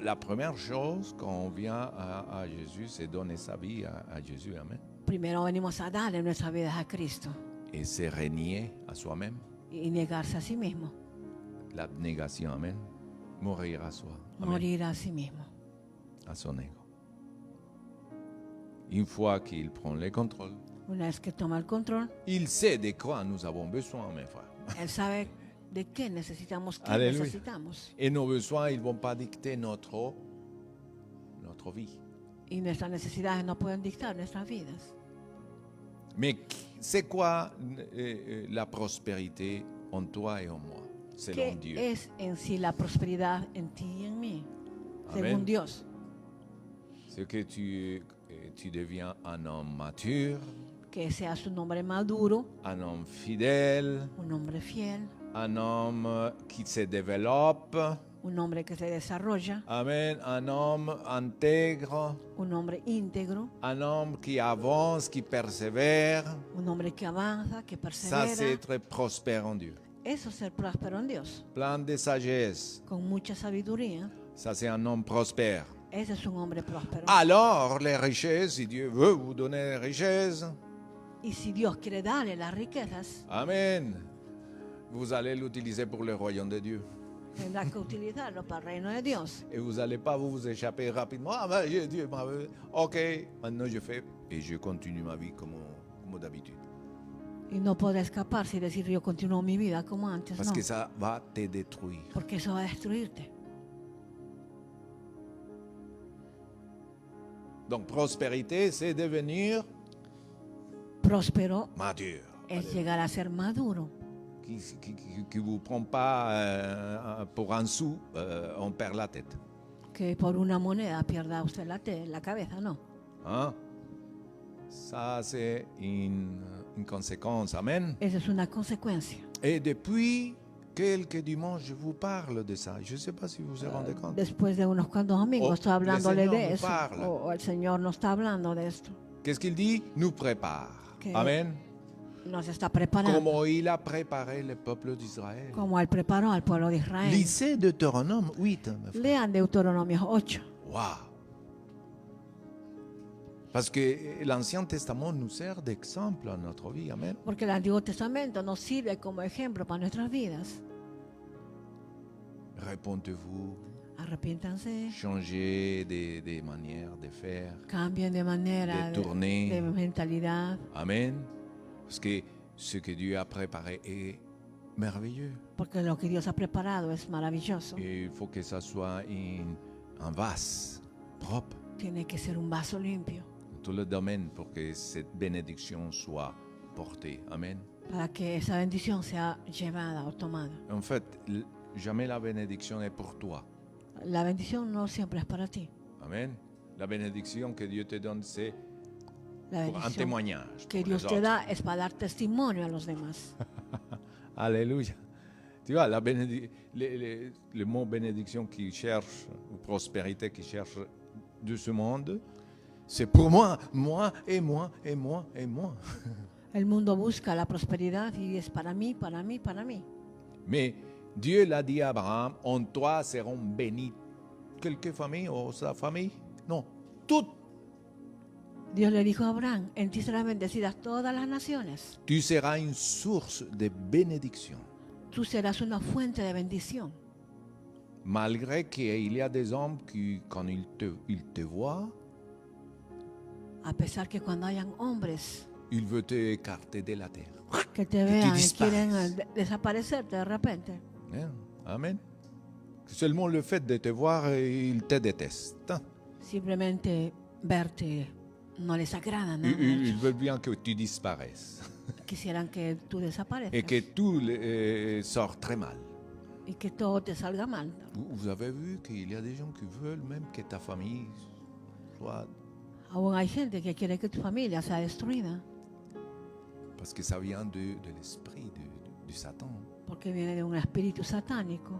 La première chose quand on vient à Jésus, c'est donner sa vie à Jésus. Amen. Primero venimos a darle nuestras vidas a Cristo Et c'est renier à soi-même. y negarse a sí mismo, L'abnégation. Amen. Mourir à soi. Amen. morir a sí mismo. À son ego. Une fois qu'il prend le contrôle, Una vez que toma el control, il sait de quoi nous avons besoin, mes frères. Él sabe de qué necesitamos, qué Aleluya. necesitamos. Et nos besoins, ils ne vont pas dicter notre vie. Y nuestras necesidades no pueden dictar nuestras vidas. Mais c'est quoi la prospérité en toi et en moi, selon ¿Qué Dieu? es en sí la prosperidad en ti y en mí? Amén. Según Dios. C'est que tu deviens un homme mature, Que seas un hombre maduro, un homme fidèle, un hombre fiel, un homme qui se développe, un hombre que se desarrolla, amen, un homme intègre, un hombre íntegro, un homme qui avance, qui persévère. un hombre que avanza, que Ça, c'est persevera. être prospère en Dieu. Eso es ser próspero en Dios. Plein de sagesse. Con mucha sabiduría. Ça, c'est un homme prospère. Ese es un hombre próspero. Alors, les richesses, si Dieu veut vous donner les richesses, Y si Dios quiere darle las riquezas, amen, vous allez l'utiliser pour le royaume de Dieu. tendrá que utilizarlo para el reino de Dios. Et vous n'allez pas vous échapper rapidement. Ah ben, Dieu m'a... Ok, maintenant je fais et je continue ma vie comme d'habitude. Y no podrá escaparse y decir yo continúo mi vida como antes. Parce No, que ça va te détruire. porque eso va a destruirte. Donc, prospérité, c'est devenir Próspero mature. es llegar a ser maduro, Qui ne vous prend pas pour un sou, on perd la tête. que por una moneda pierda usted la cabeza, no. Hein? Ça, c'est une conséquence. Amen. Esa es una consecuencia. Et depuis quelques dimanches, je vous parle de ça. Je ne sais pas si vous vous rendez compte. Después de unos cuantos domingos Oh, estoy el hablándole Señor de nos eso. parla. O el Señor nos está hablando de esto. Qu'est-ce qu'il dit? Nous prépare. Que Amen. nos está preparando. Comment il a préparé le peuple d'Israël. Como Él preparó al pueblo de Israel. Lisez Deutéronome 8. Lean Deuteronomio 8. Wow. Parce que l'Ancien Testament nous sert d'exemple à notre vie. Amen. Porque el Antiguo Testamento nos sirve como ejemplo para nuestras vidas. Répondez-vous, Arrepiéntanse, changez des manières de faire. cambien de manera, De tourner. de mentalidad. Amen. Parce que ce que Dieu a préparé est merveilleux. Porque lo que Dios ha preparado es maravilloso. Et il faut que ça soit un vase propre Tiene que ser un vaso limpio dans tout le domaine pour que cette bénédiction soit portée. Amen. para que esa bendición sea llevada o tomada. En fait, jamais la bénédiction est pour toi. La bendición no siempre es para ti. Amen. La bénédiction que Dieu te donne, c'est La pour un bendición témoignage. que pour Dios les te autres. da es para dar testimonio a los demás. Alléluia. Tu vois, le mot bénédiction qui cherche, ou prospérité qui cherche de ce monde, c'est pour moi, moi et moi et moi et moi. El mundo busca la prosperidad y es para mí, para mí, para mí. Mais Dieu l'a dit à Abraham, en toi seront bénies quelques familles ou sa famille. Non, toutes. Dios le dijo a Abraham, en ti serán bendecidas todas las naciones. Tu seras une source de bénédiction. Tú serás una fuente de bendición. Malgré qu'il y a des hommes qui, quand ils te voient, A pesar que cuando hayan hombres ils veulent te écarter de la terre. que te Que tú vean y dispares. quieren desaparecerte de repente, Hein? Amen. Seulement le fait de te voir, ils te détestent. simplemente verte no les agrada nada. Ils veulent bien que tu disparaisses Quisieran que tú desaparezcas et que tout sort très mal. y que todo te salga mal. Vous avez vu qu'il y a des gens qui veulent même que ta famille soit... Aún hay gente que quiere que tu familia sea destruida Parce que ça vient de l'esprit du Satan. porque viene de un espíritu satánico.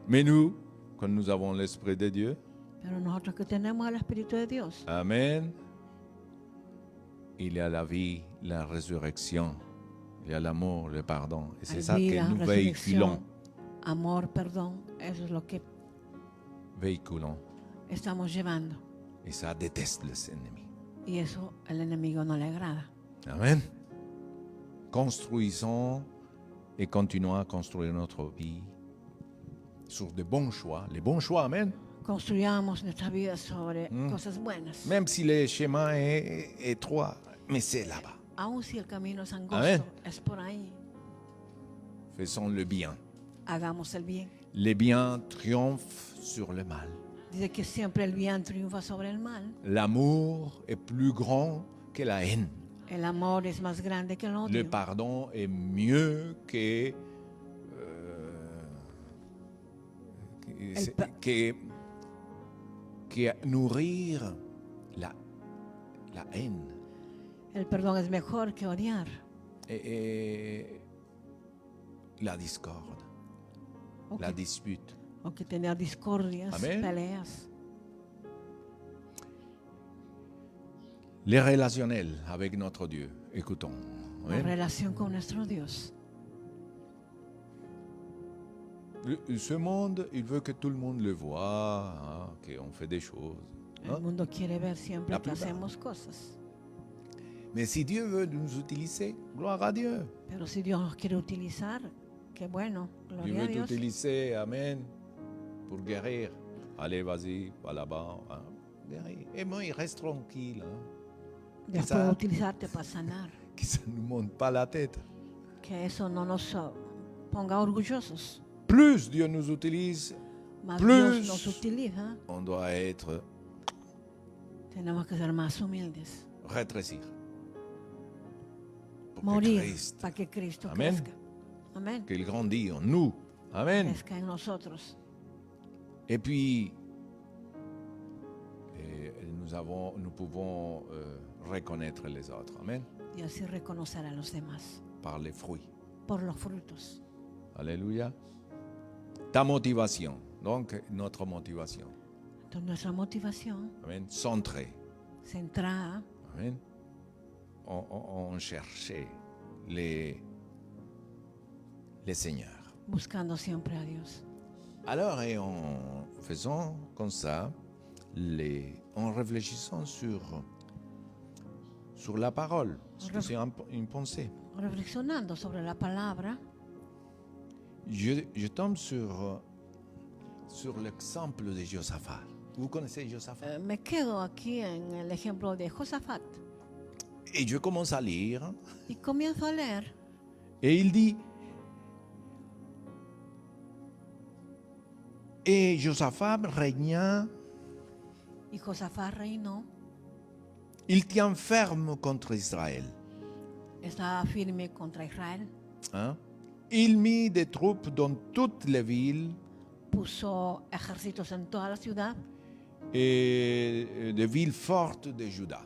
Mais nous, quand nous avons l'esprit de Dieu, Pero nosotros que tenemos el Espíritu de Dios, Amen, il y a la vie, la résurrection, il y a l'amour, le pardon. Et c'est hay ça que vida, nous véhiculons. resurrección, amor, perdón. Eso es lo que estamos llevando. Et ça déteste les ennemis. Y eso al enemigo no le agrada. Amen. Construisons et continuons à construire notre vie sur de bons choix. Les bons choix, amen. Construyamos nuestra vida sobre cosas buenas. Même si le chemin est étroit, mais c'est là-bas. Aun si el camino es angosto, Amén. es por ahí. Faisons le bien. Hagamos el bien. Le bien triomphe sur le mal. Dice que siempre el bien triunfa sobre el mal. L'amour est plus grand que la haine. El amor es más grande que el Le odio. pardon est mieux que nourrir la haine El perdón es mejor que odiar. et la discorde, la dispute. O que tener discordias, Amén. peleas. Les relationnels avec notre Dieu. Écoutons. La Amen. relación con nuestro Dios. Ce monde, il veut que tout le monde le voit, hein, qu'on fait des choses. El hein. mundo quiere ver siempre La que plupart. hacemos cosas. Mais si Dieu veut nous utiliser, gloire à Dieu. Pero si Dios nos quiere utilizar, qué bueno, Dieu gloria a veut Dios. t'utiliser, Amen, pour guérir. Allez, vas-y, va là-bas. Hein, guérir. Et moi, il reste tranquille. Hein, Dios quizá- puede utilizarte para sanar. que ça ne nous monte pas la tête. Que eso no nos ponga orgullosos. Plus Dieu nous utilise, Más Plus- Dios nos utiliza, on doit être tenemos que ser más humildes. rétrécir. Pour que Morir Christ, para que Cristo Amén. crezca. Amén. qu'il grandit en nous. Amen. Crezca en nosotros. Et puis, nous pouvons reconnaître les autres. Amen. Y así reconocer a los demás Par les fruits. por los frutos. Alléluia. Ta motivation. Donc, notre motivation. Entonces nuestra motivación Amen. Centrée. centrada Amen. On cherchait les seigneurs. buscando siempre a Dios. Alors, et en faisant comme ça, en réfléchissant sur la parole, parce que c'est une pensée, Reflexionando sobre la palabra, je tombe sur l'exemple de Josaphat. Vous connaissez Josaphat? me quedo aquí en el ejemplo de Josafat Et je commence à lire, y comienzo a leer. et il dit, et Josaphat régna, Y Josafat reinó, il tient ferme contre Israël. estaba firme contra Israel, Hein? Il mit des troupes dans toutes les villes puso ejércitos en toda la ciudad, et des villes fortes de Juda.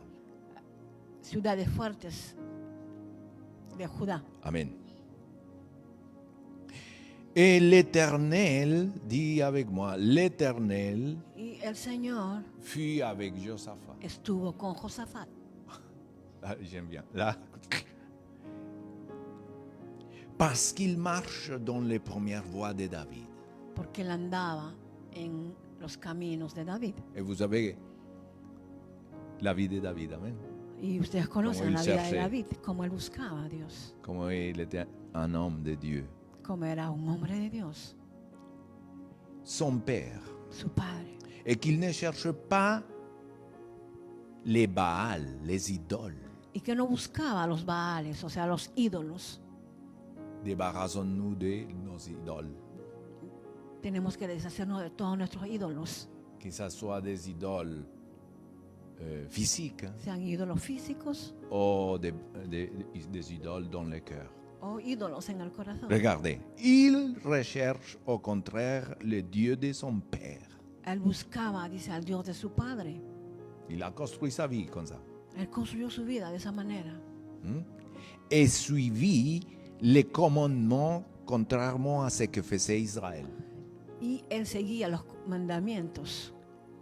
ciudades fuertes de Judá. Amen. Et l'Éternel, dis avec moi, l'Éternel Y el Señor fut avec Josaphat. estuvo con Josafat. Là, j'aime bien. Là. Parce qu'il marche dans les premières voies de David. Porque él andaba en los caminos de David. Et vous savez la vie de David, amen. Y ustedes conocen Como él la vida de cherchait. David, cómo él buscaba a Dios, Comment il était un homme de Dieu. cómo era un hombre de Dios, Son père. su padre. Et qu'il ne cherche pas les Baals, les idoles. Y que no buscaba a los Baales, o sea, los ídolos. Débarrassons-nous de nos idoles. Tenemos que deshacernos de todos nuestros ídolos, Que ce soit des idoles physiques sean ídolos físicos ou des idoles dans le cœur. o ídolos en el corazón. Regardez, il recherche au contraire le Dieu de son père. Él buscaba, dice, al Dios de su padre. Il a construit sa vie comme ça. Él construyó su vida de esa manera. Et suivit les commandements contrairement à ce que faisait Israël. Y él seguía los mandamientos.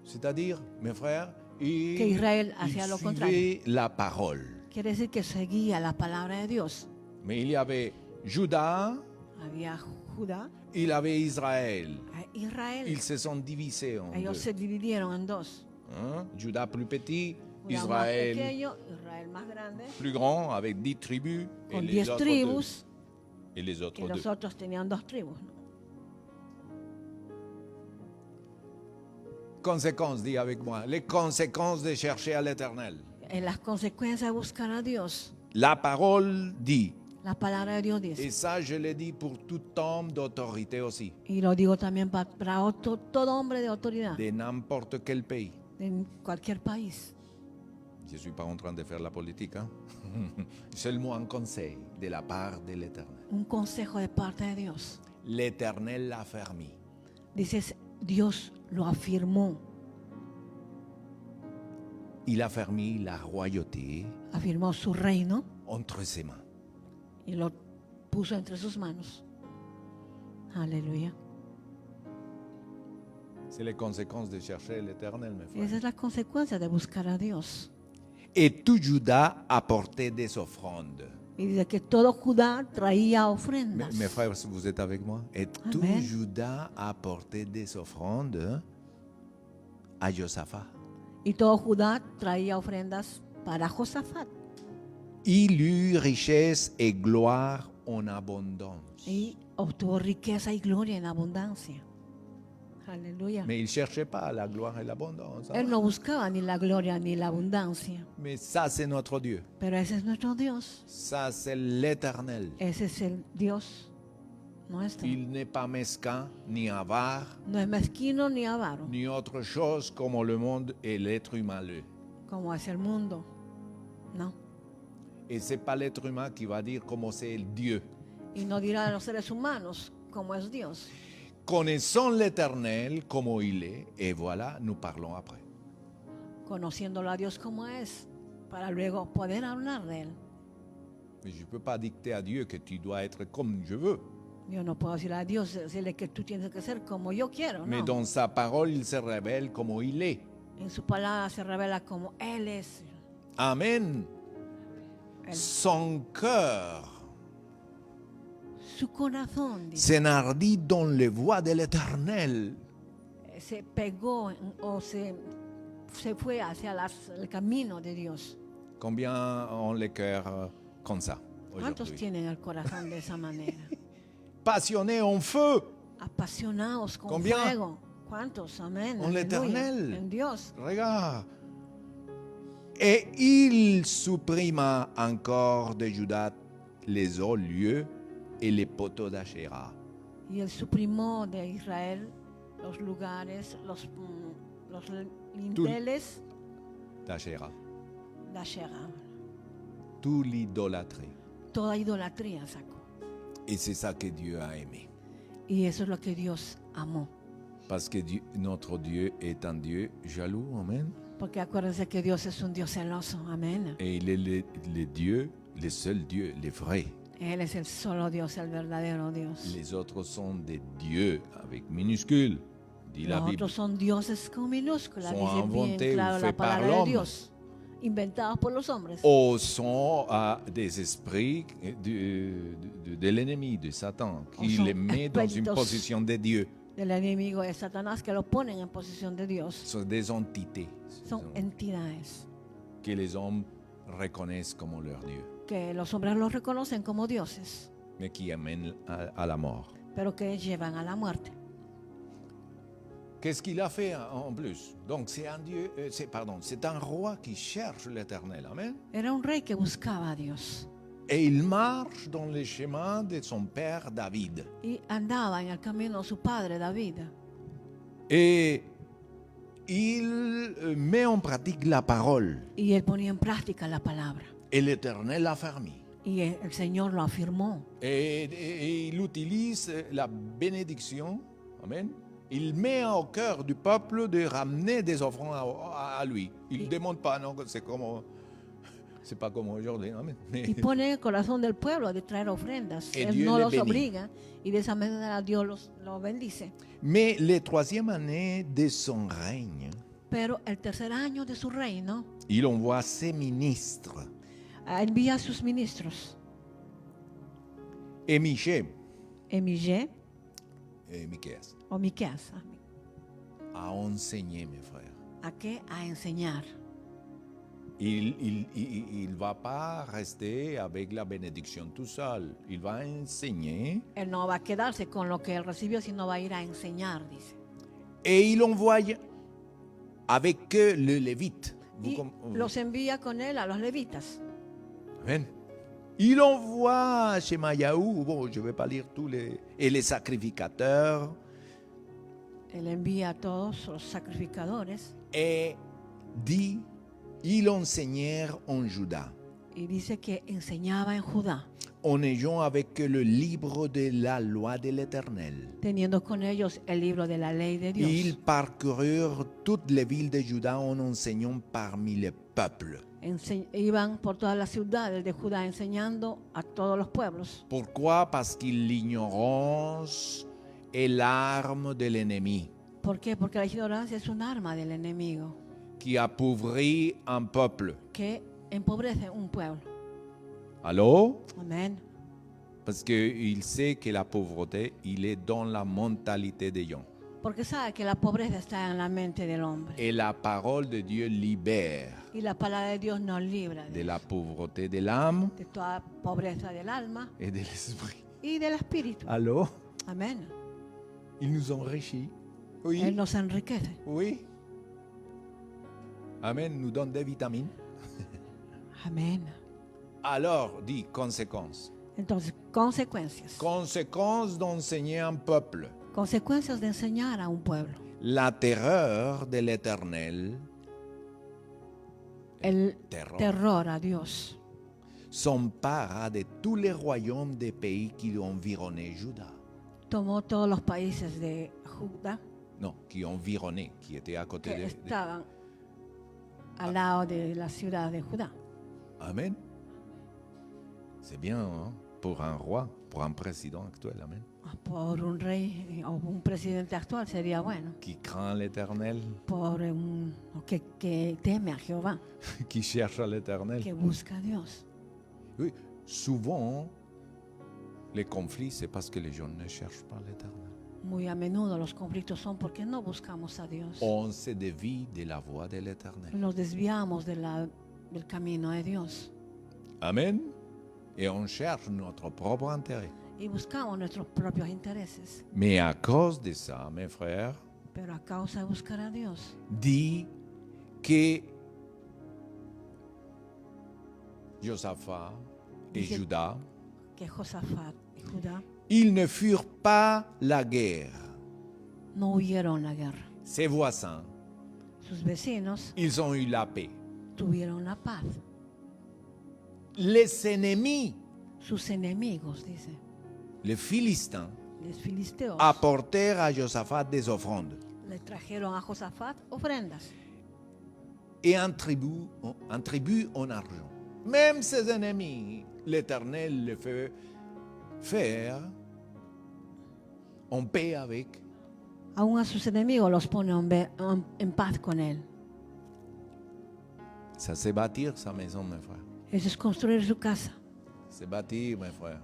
C'est-à-dire, mes frères, Que il Israël hacía lo suivait la parole. Quiere decir que seguía la palabra de Dios. Mais il y avait Judas, Había Judá il y avait Israël. e Israel. Ils se sont divisés en Ellos deux. se dividieron en dos. Judas plus petit, Judá más Israël pequeño, Israel más grande, plus grand avec 10 tribus et con les 10 autres tribus, deux. Et les y autres los deux. otros tenían 2 tribus. ¿no? Conséquences, dis avec moi, les conséquences de chercher à l'Éternel. En las consecuencias de buscar a Dios, La parole dit, la palabra de Dios et dice, ça je le dis pour tout homme d'autorité aussi, y lo digo también para todo hombre de autoridad de n'importe quel pays. en cualquier país. Je ne suis pas en train de faire la politique, hein? Seulement un conseil de la part de l'Éternel. Un consejo de parte de Dios. L'Éternel l'a fermé. Dices, Dios lo afirmó, Il a fermé la royauté afirmó su reino entre ses mains. y lo puso entre sus manos. Aleluya. C'est les conséquences de chercher l'Éternel, mes Esa frères. es la consecuencia de buscar a Dios. Et tout Judas apportait des offrandes. Y dice que todo Judá traía ofrendas. Mes frères, vous êtes avec moi? Et tout Amen. Judas apportait des offrandes à Josaphat. Y todo Judá traía ofrendas para Josafat. Il eut richesse et gloire en abondance. Y obtuvo riqueza y gloria en abundancia. Aleluya. Mais il ne cherchait pas la gloire et l'abondance. hein. Él no buscaba ni la gloria ni la abundancia. Mais ça, c'est notre Dieu. Pero ese es nuestro Dios. Ça, c'est l'Éternel. Ese es el Dios nuestro. Il n'est pas mesquin, ni avare, No es mezquino ni avaro, ni autre chose comme le monde et l'être humain le. como es el mundo. No. Et c'est pas l'être humain qui va dire comment c'est le Dieu. Y no dirá a los seres humanos como es Dios. Connaissons l'Éternel como il est, et voilà, nous parlons après. Conociéndolo a Dios como es, para luego poder hablar de Él. Mais je ne peux pas dicter à Dieu que tu dois être comme je veux. Yo no puedo decirle a Dios, decirle que tú tienes que ser como yo quiero. Mais No. dans sa parole, il se révèle como il est. En su palabra se revela como Él es. Amen. Él- Son cœur Su corazón dice, s'enhardit dans les voies de l'Éternel. se pegó o se fue hacia el camino de Dios. Combien ont le cœur comme ça ¿Cuántos aujourd'hui? tienen el corazón de esa manera? Passionné en feu. Apasionados con Combien? fuego. ¿Cuántos? Amén. En Aleluya. l'Éternel. En Dios. Regarde. Et il supprima encore de Judas les hauts lieux et les poteaux d'Achéra. Y él suprimó de Israel los lugares, los linteles D'Achéra. de Asherah. Toute l'idolâtrie. Toda idolatría sacó. Et c'est ça que Dieu a aimé. Y eso es lo que Dios amó. Parce que notre Dieu est un Dieu jaloux. Amen. Porque acuérdense que Dios es un Dios celoso. Amén. Et il est le Dieu, le seul Dieu, le vrai. Él es el solo Dios, el verdadero Dios. Les autres sont des dieux avec minuscule, dit la Los Bible. otros son dioses con minúsculas, Son dice bien inventés ou claro la faits par palabra de l'homme. Dios, inventados por los hombres. Ou sont des esprits de l'ennemi, de Satan, qui sont les met dans une espíritus position de Dieu. Del enemigo de Satanás que lo ponen en posición de Dios. Ce sont des entités Son entidades que les hommes reconnaissent comme leur Dieu, que los hombres los reconocen como dioses, mais qui amènent à la mort. pero que llevan a la muerte. Qu'est-ce qu'il a fait en plus? Donc c'est un Dieu, c'est un roi qui cherche l'Éternel. Amen. Era un rey que buscaba a Dios Et il marche dans les chemins de son père David. y andaba en el camino de su padre David. Et il met en pratique la parole. Y él ponía en práctica la palabra. Et l'Éternel l'a fermé. Y el Señor lo afirmó. Et il utilise la bénédiction. Amen. Il met au cœur du peuple de ramener des offrandes à lui. Il ne demande pas, non, c'est pas comme aujourd'hui. Amen. Mais Y pone en el corazón del pueblo de traer ofrendas. Et Él Dieu no les los bénit. obliga y de esa manera Dios los bendice. Mais la troisième année de son règne, Pero el tercer año de su reino, il envoie ses ministres. envía a sus ministros, Et Michée, Emillé et Michées, o Miqueas, a enseigné, mes frères. ¿a qué? A enseñar. Il va pas rester avec la bénédiction tout seul. Il va enseigner. Él no va a quedarse con lo que él recibió, sino va a ir a enseñar, dice. Et il envoie avec eux le Lévite. Y los envía con él a los levitas. Amen. Il envoie Shemayahu, bon, je ne vais pas lire tous les... Et les sacrificateurs. Él envía a todos los sacrificadores Et dit, ils enseignèrent en Juda, y dice que enseñaba en Judá, en ayant avec eux le livre de la loi de l'Éternel. teniendo con ellos el libro de la ley de Dios. Ils parcoururent toutes les villes de Juda en enseignant parmi les peuples. Iban por todas las ciudades de Judá enseñando a todos los pueblos. Pourquoi? Parce que l'ignorance est l'arme de l'ennemi ¿Por qué? Porque la ignorancia es un arma del enemigo qui appauvrit un peuple. que empobrece un pueblo. Allô? Amén. Parce qu'il sait que la pauvreté, il est dans la mentalité des gens. Porque sabe que la pobreza está en la mente del hombre. Et la parole de Dieu libère Y la palabra de Dios nos libra de la pauvreté de l'âme de toda pobreza del alma et de l'esprit. y del espíritu. Allô? Amén. Il nous enrichit. Él Oui. nos enriquece. Oui. Amen. Nous donne des vitamines. Amén. Alors, dit conséquence. Entonces, consecuencias. Conséquence d'enseigner un peuple. Consecuencias de enseñar a un pueblo. La terreur de l'Éternel, El terror, terror a Dios s'empara de tous les royaumes des pays qui environnaient Juda. tomó todos los países de Judá Non, qui environnaient, qui étaient à côté que de... estaban al lado de la ciudad de Judá. Amen. C'est bien, hein? Pour un roi, pour un président actuel. Amen. Por un rey o un presidente actual sería bueno. Qui craint l'Éternel, Por un que teme a Jehová, qui cherche à l'Éternel. que busca a Dios. Oui, souvent, les conflits, c'est parce que les gens ne cherchent pas l'Éternel. Muy a menudo los conflictos son porque no buscamos a Dios. On se dévie de la voie de l'Éternel. Nos desviamos del camino de Dios Amen. Et on cherche notre propre intérêt. y buscamos nuestros propios intereses. Mais à cause de ça, mes frères, Pero a causa de buscar a Dios, dit que Josaphat et Dice- Juda, que Josafat y Judá ils ne furent pas la guerre. no huyeron la guerra. Ses voisins, Sus vecinos ils ont eu la paix. tuvieron la paz. Les ennemis, Sus enemigos, dice, les Philistins, los filisteos, apportèrent à Josaphat des offrandes le trajeron a Josafat ofrendas et un tribut en argent. Même ses ennemis, l'Éternel les fait faire en paix avec. Aún a sus enemigos los pone en paz con Él. Ça, c'est bâtir sa maison, mes frères. Eso es construir su casa. C'est bâtir, mes frères.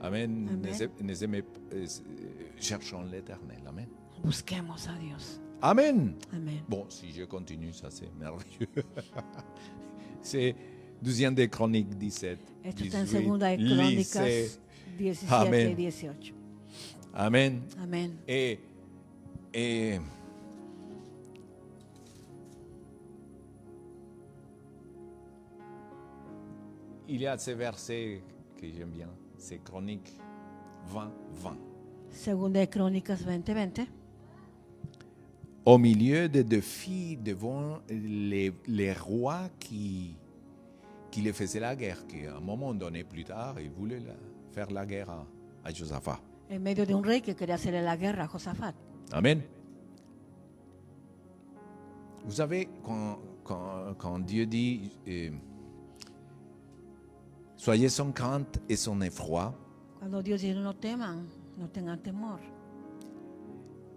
Amen. Amen. Cherchons l'éternel. Amen. Busquemos a Dios. Amen. Amén. Bon, si je continue, ça c'est merveilleux. C'est 2e des Chroniques 17. Esto está en 18. Segunda de Lisez. Crónicas 17 Amén. y 18. Amen. Amén. Et il y a ces versets que j'aime bien, c'est Chroniques 20, 20. Segunda de Crónicas 20:20. Au milieu des défis devant les rois qui les faisaient la guerre, qui à un moment donné plus tard, ils voulaient faire la guerre à Josaphat. En medio de un rey que quería hacerle la guerra a Josafat. Amen. Vous savez, quand Dieu dit soyez sans crainte et sans effroi, Cuando Dios dice no teman, no tengan temor.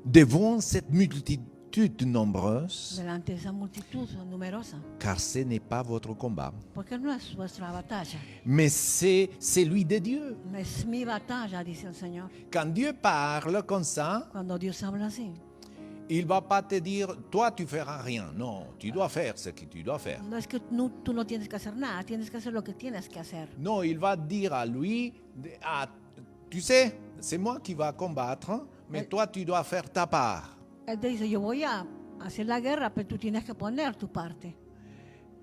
devant cette multitude nombreuse, Delante de esa multitud numerosa. car ce n'est pas votre combat, Porque no es vuestra batalla. mais c'est celui de Dieu. Es mi batalla, dice el Señor. Quand Dieu parle comme ça, Cuando Dios habla así, il va pas te dire, toi tu feras rien. Non, tu dois faire ce que tu dois faire. no es que tú no tienes que hacer nada, tienes que hacer lo que tienes que hacer. Non, il va dire à lui, tu sais, c'est moi qui va combattre, mais toi tu dois faire ta part. Él te dice, yo voy a hacer la guerra, pero tú tienes que poner tu parte.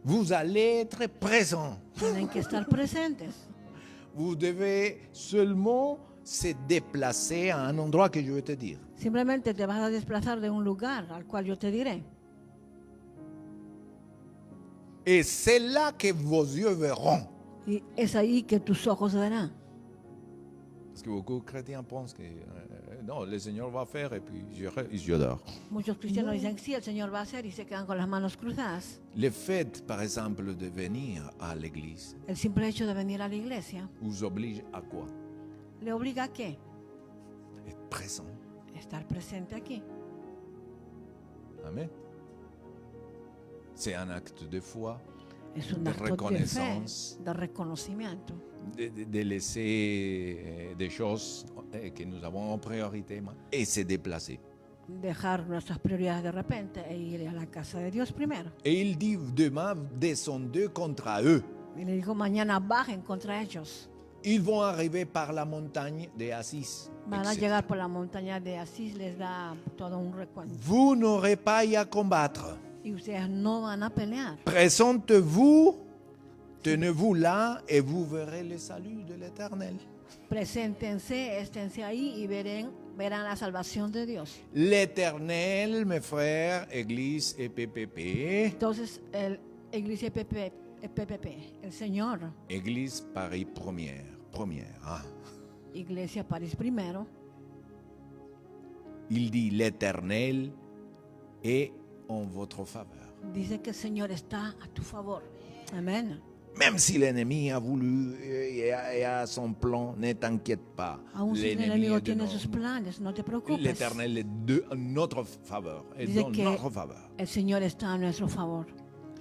Vous allez être présent. Tienen que estar presentes. Vous devez seulement se déplacer à un endroit que je vais te dire. Simplemente te vas a desplazar de un lugar al cual yo te diré. Et c'est là que vos yeux verront. Y es ahí que tus ojos verán. Parce que beaucoup de chrétiens pensent que non, le Seigneur va faire et puis je dors. Muchos cristianos dicen, sí, el Señor va a hacer y se quedan con las manos cruzadas. Le fait, par exemple, de venir à l'église El simple hecho de venir a la iglesia vous oblige à quoi? le obliga a qué? Être présent. Estar presente aquí. Amen. C'est un acte de foi, Es un de acto de fe, reconnaissance, de reconocimiento. de laisser des choses que nous avons en priorité et se déplacer. Dejar nuestras prioridades de repente e ir a la casa de Dios primero. Et il dit demain, descendez contre eux. Y le dijo, mañana bajen contra ellos. Ils vont arriver par la montagne de Assis. Van a etc. llegar por la montaña de Asís, les da todo un recuento. Vous n'aurez pas à combattre. Y ustedes no van a pelear. Présentez-vous, tenez-vous là et vous verrez le salut de l'Éternel. Preséntense, esténse ahí y verán la salvación de Dios. L'Éternel, mes frères, Église et PPP, Entonces, el Iglesia PPP, el Señor, Église Paris première, hein. Iglesia París primero, Il dit l'Éternel est en votre faveur. dice que el Señor está a tu favor. Amén. Même si l'ennemi a voulu et a son plan, ne t'inquiète pas. Aún si el enemigo tiene sus planes, no te preocupes. L'Éternel est de notre faveur, est Dice dans que notre faveur. el Señor está a nuestro favor.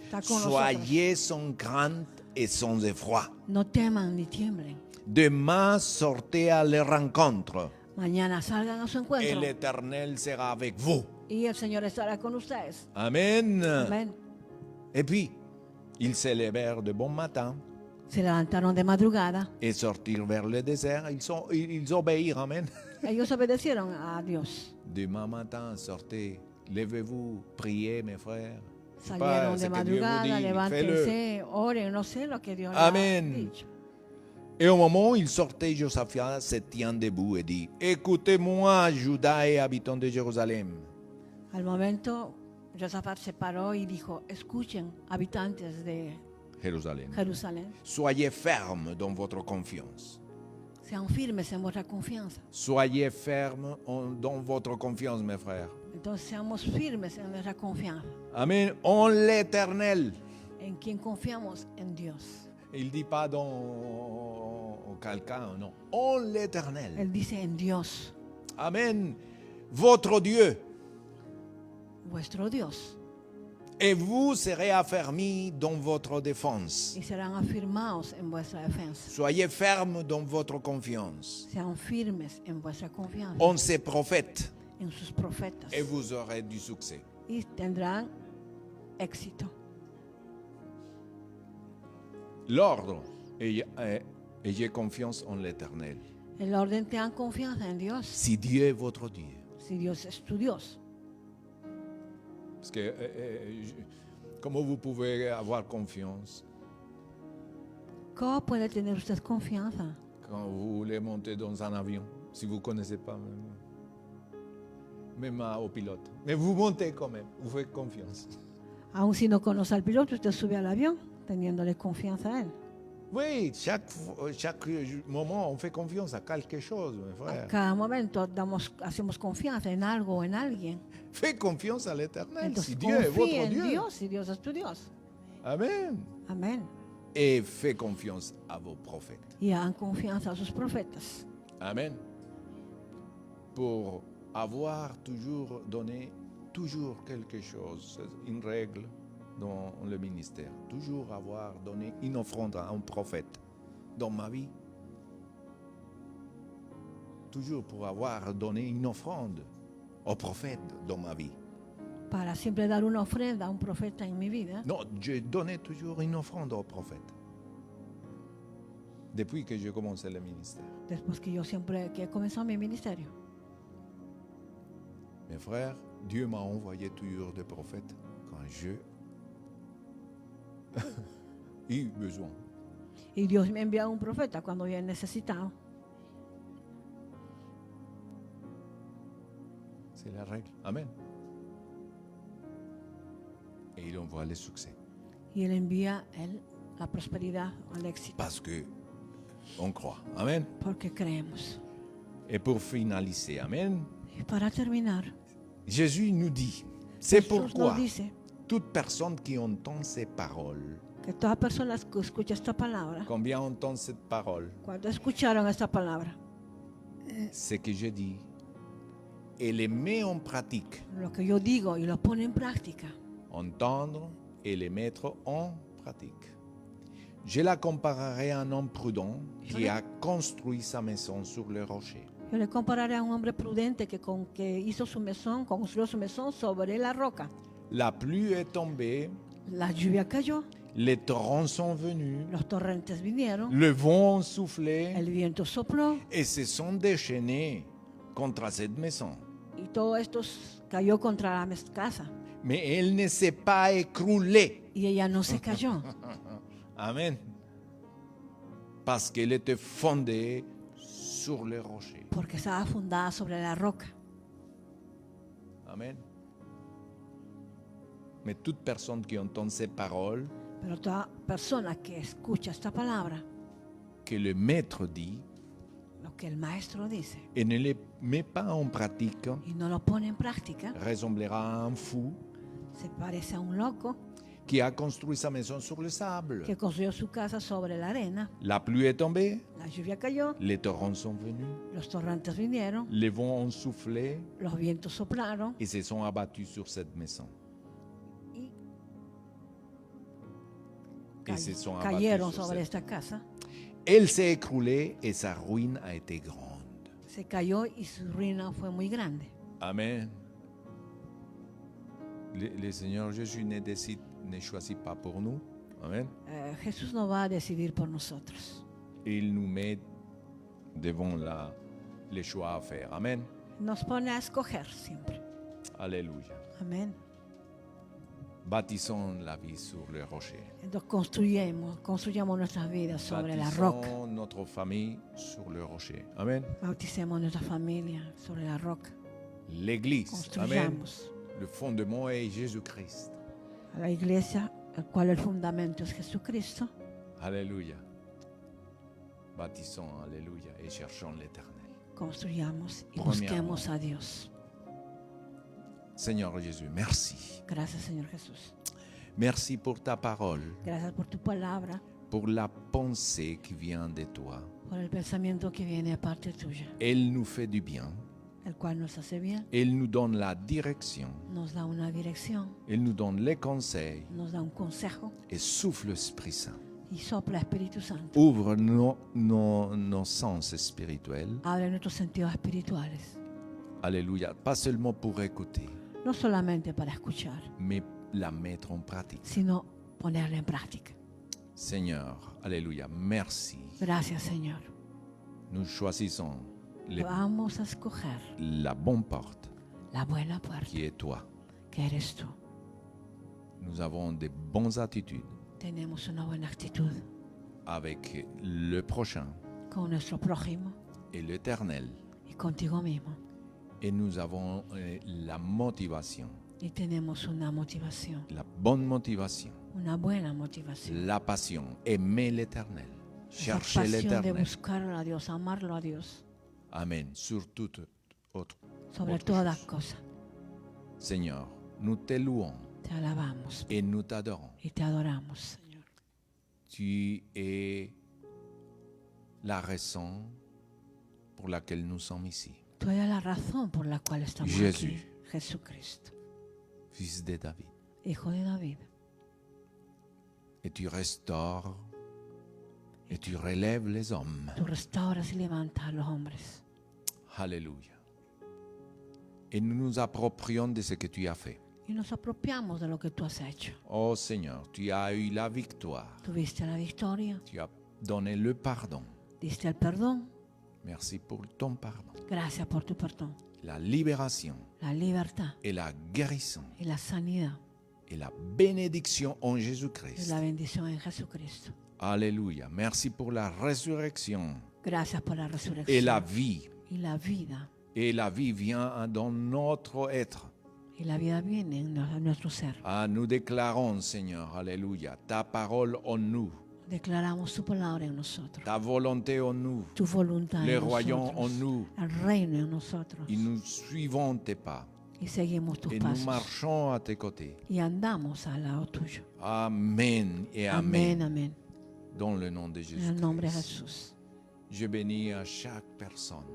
Está con nosotros. Soyez sans crainte et sans effroi. No teman ni tiemblen. Demain, sortez à la rencontre Mañana salgan a su et encuentro l'Éternel sera avec vous. y el Señor estará con ustedes. Amen. Amén. Et puis, ils se levèrent de bon matin Se levantaron de madrugada. et sortirent vers le désert. Ils obéirent. Amen. Ellos obedecieron a Dios. Demain matin, sortez, levez-vous, priez, mes frères. Salieron ce de que Dieu vous madrugada, dit, levántense, oren, no sé lo que Dios les Amén. ha dicho. Et au moment où il sortait, Josaphat se tient debout et dit, écoutez-moi, Juda et habitants de Jérusalem. Al momento, Josafat se paró y dijo, escuchen, habitantes de Jérusalem. Jerusalén, Soyez fermes dans votre confiance. sean firmes en vuestra confianza. Soyez fermes dans votre confiance, mes frères. Entonces, seamos firmes en nuestra confianza. Amen. En l'Éternel. ¿En quién confiamos? En Dios. Il ne dit pas dans quelqu'un, non. En l'Éternel. Él dice en Dios, Amen. Votre Dieu. vuestro Dios, Et vous serez affermis dans votre défense. y serán afirmados en vuestra defensa. Soyez fermes dans votre confiance Sean firmes en vuestra confianza, en ces prophètes en sus profetas, et vous aurez du succès. y tendrán éxito. L'ordre, ayez confiance en l'Éternel. El orden, tengan confianza en Dios, Si Dieu est votre Dieu. si Dios es tu Dios. Parce que comment vous pouvez avoir confiance ¿Cómo puede tener usted confianza quand vous voulez monter dans un avion, si vous ne connaissez pas même au pilote. Mais vous montez quand même, vous faites confiance. aun si no conoce al piloto? Usted sube al avión teniéndole confianza a él. Oui, chaque moment, on fait confiance à quelque chose, mes A frères. cada momento hacemos confianza en algo o en alguien. Faites confiance à l'Éternel, Entonces si Dieu est confía votre en Dieu. Dios, si Dios es tu Dios. Amen. Amén. Et faites confiance à vos prophètes. Y hagan confianza a sus profetas. Amen. Pour avoir toujours donné quelque chose, une règle dans le ministère. Toujours avoir donné une offrande à un prophète dans ma vie. Toujours pour avoir donné une offrande au prophète dans ma vie. Para siempre dar una ofrenda a un profeta en mi vida. Non, j'ai donné toujours une offrande au prophète. Depuis que j'ai commencé le ministère. Después que he comenzado mi ministerio. Mes frères, Dieu m'a envoyé toujours des prophètes quand je eu besoin. Y Dios me envía un profeta cuando bien necesitado. C'est la règle. Amen. Et il envoie le succès. Y Él envía la prosperidad, el éxito. Parce que on croit. Amen. Porque creemos. Et pour finaliser, Amen, Y para terminar, Jésus nous dit, c'est Jesús pourquoi nos dice toute personne qui entend ces paroles, que toda persona que escucha esta palabra, combien entend cette parole, cuando escucharon esta palabra, ce que je dis, et les met en pratique, lo que yo digo y lo pone en práctica, entendre et les mettre en pratique. Je la comparerai à un homme prudent qui a construit sa maison sur le rocher. yo le compararé a un hombre prudente que hizo su mesón, construyó su mesón sobre la roca. La pluie est tombée, La lluvia cayó, les torrents sont venus, los torrentes vinieron, le vent soufflait el viento sopló et se sont déchaînés contre cette maison. y todo esto cayó contra la casa Mais elle ne s'est pas écroulée. y ella no se cayó Amen. Parce qu'elle était fondée sur le rocher. porque estaba fundada sobre la roca. Amen. Mais toute personne qui entend ces paroles Pero toda persona que escucha esta palabra, que le maître dit lo que el maestro dice, et ne les met pas en pratique y no lo pone en práctica, ressemblera à un fou se parece a un loco qui a construit sa maison sur le sable. que construyó su casa sobre la arena. La pluie est tombée, La lluvia cayó, les torrents sont venus, los torrentes vinieron, les vents ont soufflé los vientos soplaron et se sont abattus sur cette maison. y Et se sont abattus cayeron sur sobre cette... esta casa. Elle s'est écroulée et sa ruine a été grande. Se cayó y su ruina fue muy grande. Amen. Le Seigneur Jésus ne choisit pas pour nous. Amen. Jesús no va a decidir por nosotros. Il nous met devant les choix à faire. Amen. Nos pone a escoger siempre. Alléluia. Amén. Bâtissons la vie sur le rocher. Entonces construyamos nuestras vidas sobre la roca. Bâtissons notre famille sur le rocher. Amen. Bauticemos nuestra familia sobre la roca. L'Église. Amen. Construyamos Le fondement est Jésus-Christ. a la iglesia, el cual el fundamento es Jesucristo. Alléluia. Bâtissons, alléluia, et cherchons l'Éternel. Construyamos y Premièrement. busquemos a Dios. Seigneur Jésus, merci. Gracias, Señor Jesús. Merci pour ta parole. Gracias por tu palabra. pour la pensée qui vient de toi. por el pensamiento que viene de parte tuya, Elle nous fait du bien. el cual nos hace bien, Elle nous donne la direction. nos da una dirección, Elle nous donne les conseils nos da un consejo et souffle l'Esprit Saint. y sopla Espíritu Santo. Ouvre nos sens spirituels. Abre nuestros sentidos espirituales, Alléluia. Pas seulement pour écouter, no solamente para escuchar, mais la mettre en pratique. sino ponerla en práctica. Seigneur, Alléluia. Merci. Gracias, Señor. Nous choisissons Vamos a escoger la bonne porte la buena puerta, qui est toi. que eres tú. Nous avons de bonnes attitudes Tenemos una buena actitud avec le prochain con nuestro prójimo et l'éternel. y contigo mismo. Et nous avons la motivation, Y tenemos una motivación, la bonne motivation, una buena motivación. la passion, aimer l'éternel, Esa chercher pasión de l'éternel. buscarlo a Dios, amarlo a Dios, Amen. Sur toute autre. sobre autre todas chose. cosas. Seigneur, nous te louons Te alabamos et nous t'adorons. y te adoramos, Señor. Tu es la raison pour laquelle nous sommes ici. Tú eres la razón por la cual estamos Jesús. aquí. Jesucristo, Fils de David. Hijo de David. Et tu restaures et tu relèves les hommes. Tú restauras y levantas a los hombres. Alléluia. Et nous nous approprions de ce que tu as fait. Y nos apropiamos de lo que tú has hecho. Oh Seigneur, tu as eu la victoire. Tuviste la victoria, Tu as donné le pardon. diste el perdón. Merci pour ton pardon. Gracias por tu perdón. La libération La libertad et la guérison y la sanidad et la bénédiction en y Jésus-Christ. la bendición en Jesucristo. Alléluia. Merci pour la résurrection Gracias por la et resurrección la vie. y la vida. Et la vie vient dans notre être. Y la vida viene en nuestro ser. Ah, nous déclarons, Seigneur, Alléluia, ta parole en nous, Declaramos tu palabra en nosotros, ta volonté en nous, tu voluntad le en royaume en nosotros, nous. el reino en nosotros. Et nous suivons tes pas Y seguimos tus et nous pasos marchons à tes côtés. y andamos al lado tuyo. Amen et Amén, amen. amén. Dans le nom de En el nombre de Jésus-Christ. Jesús. Je bénis à chaque personne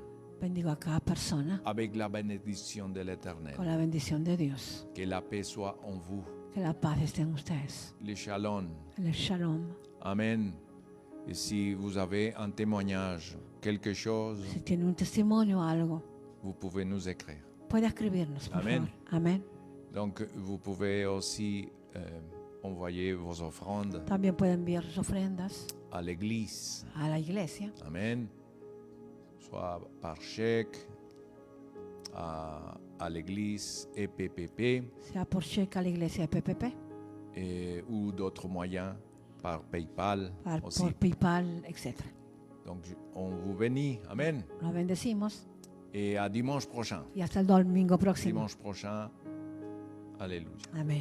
Bendigo a cada persona avec la bénédiction de l'Éternel. con la bendición de Dios. Que la paix soit en vous. Que la paz esté en ustedes. Le shalom. El shalom. Amen. Et si vous avez un témoignage, quelque chose, Si tiene un testimonio o algo, vous pouvez nous écrire. puede escribirnos, por Amén. favor. Amén. Donc, vous pouvez aussi envoyer vos offrandes También puede enviar sus ofrendas à l'Église. a la iglesia, Amen. Soit par chèque à l'Église EPPP sea por cheque a la iglesia de PPP, ou d'autres moyens par PayPal aussi. por PayPal, etc. Donc, on vous bénit. Amen. Los bendecimos Et à dimanche prochain. y hasta el domingo próximo. Dimanche prochain. Alléluia. Amén.